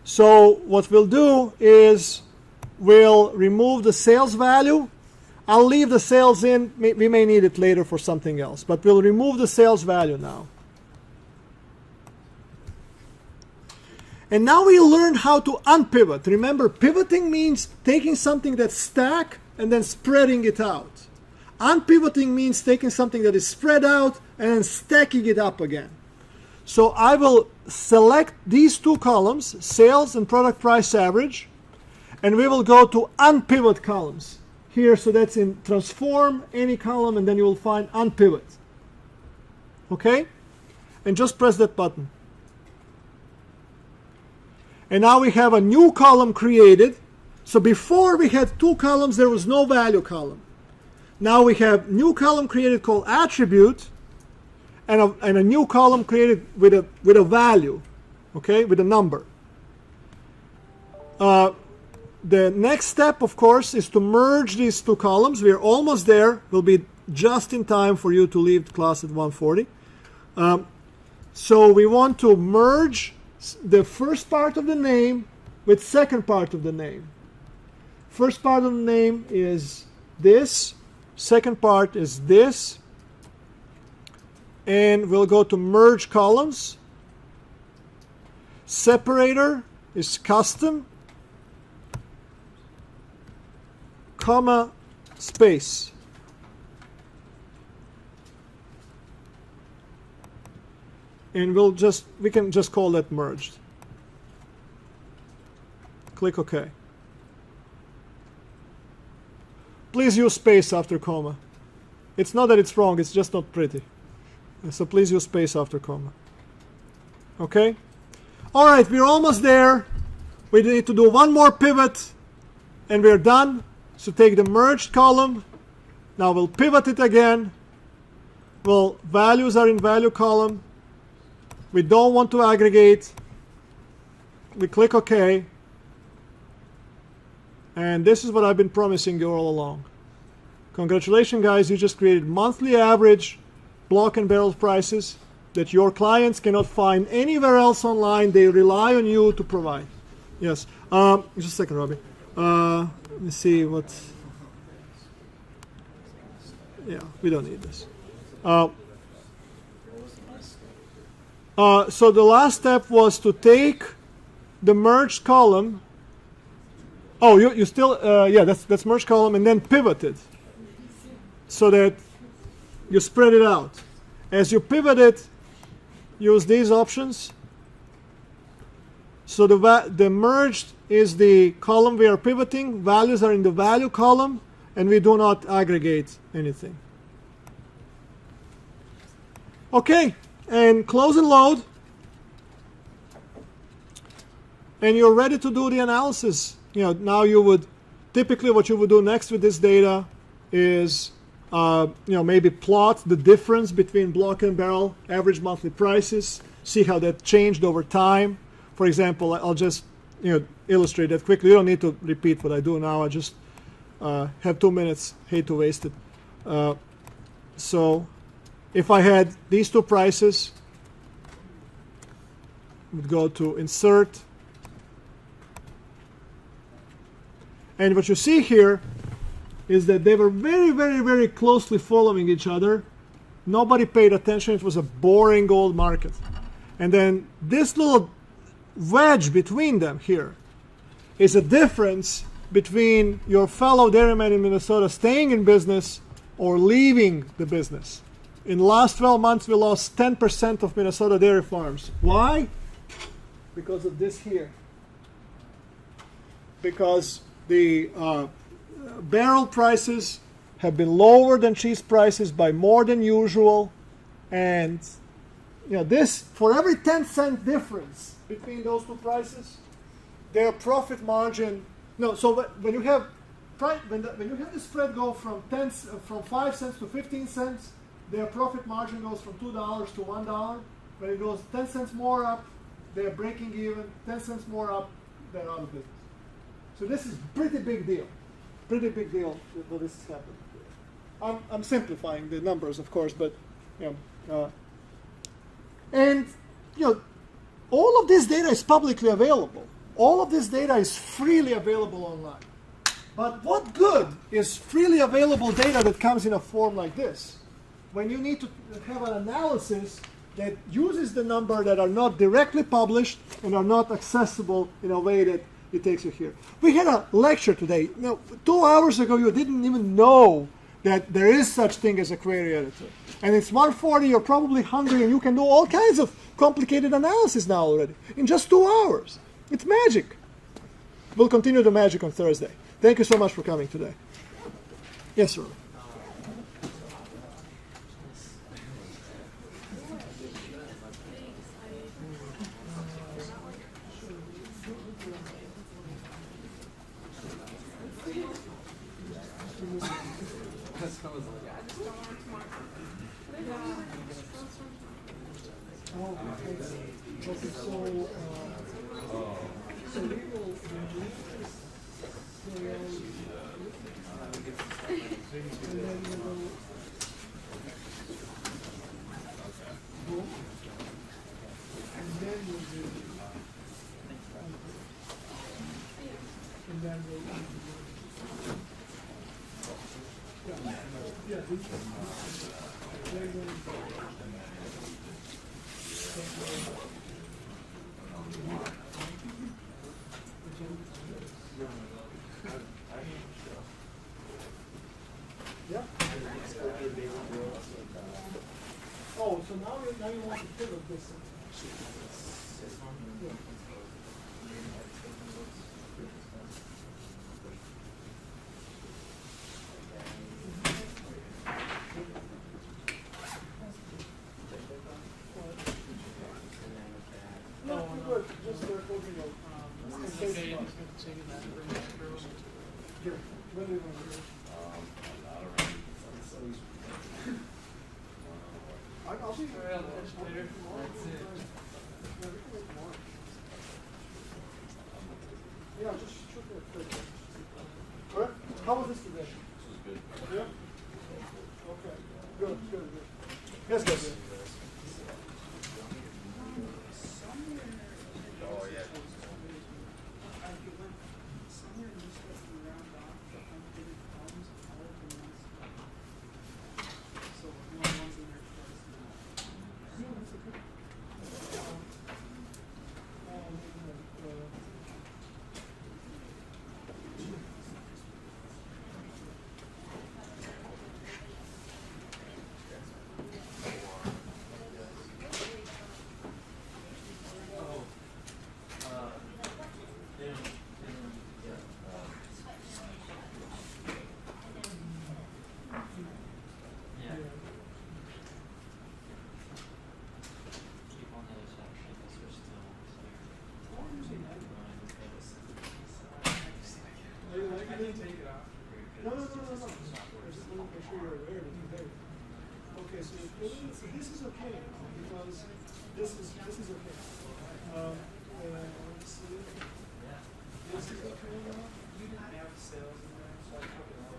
So what we'll do is we'll remove the sales value. I'll leave the sales in. We may need it later for something else, but we'll remove the sales value now. And now we learn how to unpivot. Remember, pivoting means taking something that's stacked and then spreading it out. Unpivoting means taking something that is spread out and then stacking it up again. So I will select these two columns, sales and product price average, and we will go to unpivot columns here. So that's in transform any column, and then you will find unpivot. Okay? And just press that button. And now we have a new column created. So before we had two columns, there was no value column. Now we have new column created called attribute, and a new column created with a value, okay, with a number. The next step, of course, is to merge these two columns. We are almost there. We'll be just in time for you to leave class at 1:40. So we want to merge the first part of the name with second part of the name. First part of the name is this. Second part is this. And we'll go to merge columns. Separator is custom, comma, space. And we can just call that merged. Click OK. Please use space after comma. It's not that it's wrong, it's just not pretty. So please use space after comma. Okay? All right, we're almost there. We need to do one more pivot, and we're done. So take the merged column. Now we'll pivot it again. Well, values are in value column. We don't want to aggregate. We click OK. And this is what I've been promising you all along. Congratulations, guys. You just created monthly average block and barrel prices that your clients cannot find anywhere else online. They rely on you to provide. Yes. Just a second, Robbie. Let me see what. Yeah, we don't need this. So the last step was to take the merged column. Oh, you still, yeah, that's merged column, and then pivot it so that you spread it out. As you pivot it, use these options. So the merged is the column we are pivoting. Values are in the value column, and we do not aggregate anything. Okay, and close and load. And you're ready to do the analysis. You know, now you would, typically what you would do next with this data is maybe plot the difference between block and barrel average monthly prices, see how that changed over time. For example, I'll just illustrate that quickly. You don't need to repeat what I do now. I just have 2 minutes. Hate to waste it. So if I had these two prices, I would go to insert. And what you see here is that they were very, very, very closely following each other. Nobody paid attention. It was a boring gold market. And then this little wedge between them here is a difference between your fellow dairyman in Minnesota staying in business or leaving the business. In the last 12 months, we lost 10% of Minnesota dairy farms. Why? Because of this here. Because the barrel prices have been lower than cheese prices by more than usual, and this, for every 10-cent difference between those two prices, their profit margin. No, so when you have the spread go from 5 cents to 15 cents, their profit margin goes from $2 to $1. When it goes 10 cents more up, they're breaking even. 10 cents more up, they're out of business. So this is a pretty big deal. Pretty big deal that this is happening. I'm simplifying the numbers, of course, but all of this data is publicly available. All of this data is freely available online. But what good is freely available data that comes in a form like this when you need to have an analysis that uses the number that are not directly published and are not accessible in a way that it takes you here? We had a lecture today. 2 hours ago, you didn't even know that there is such thing as a query editor. And it's 1:40, you're probably hungry, and you can do all kinds of complicated analysis now already in just 2 hours. It's magic. We'll continue the magic on Thursday. Thank you so much for coming today. Yes, sir. Oh, so now you want to pivot this. No, good. Just opening Here, what do you want to do? I'll see you. Yeah, just shoot it quick. All right. How was this today? This was good. Yeah. Okay. Good. Yes, good. Oh yeah. No. I just want to make sure you're aware of it. Okay, so this is okay because this is okay. Let's see. This is okay now. You didn't have sales in there, so I took it out.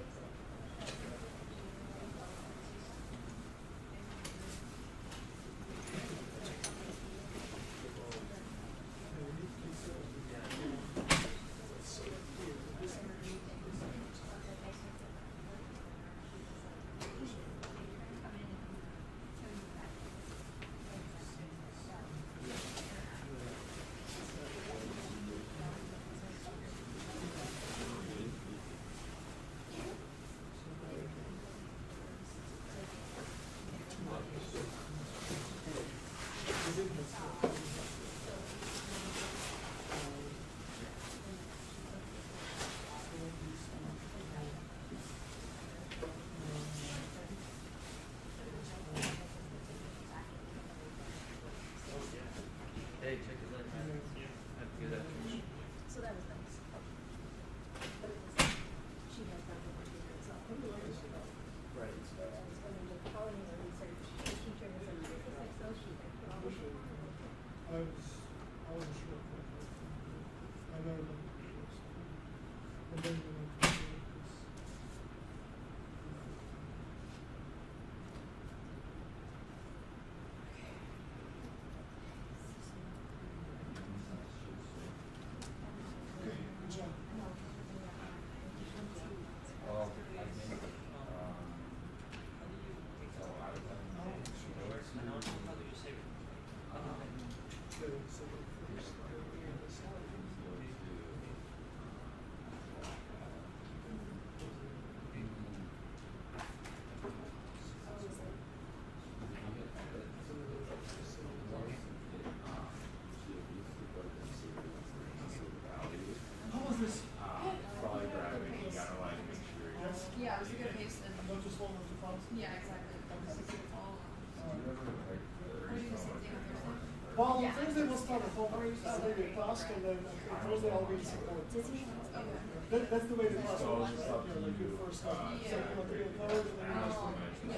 Thursday we'll start at 4:30, maybe a task, and then Thursday I'll be in support. That's the way the class works, right? Like your first so to get code, and then you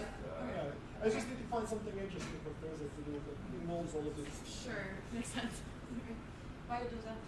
I just need to find something interesting for Thursday to do that involves all of this. Sure, makes sense. Why do that?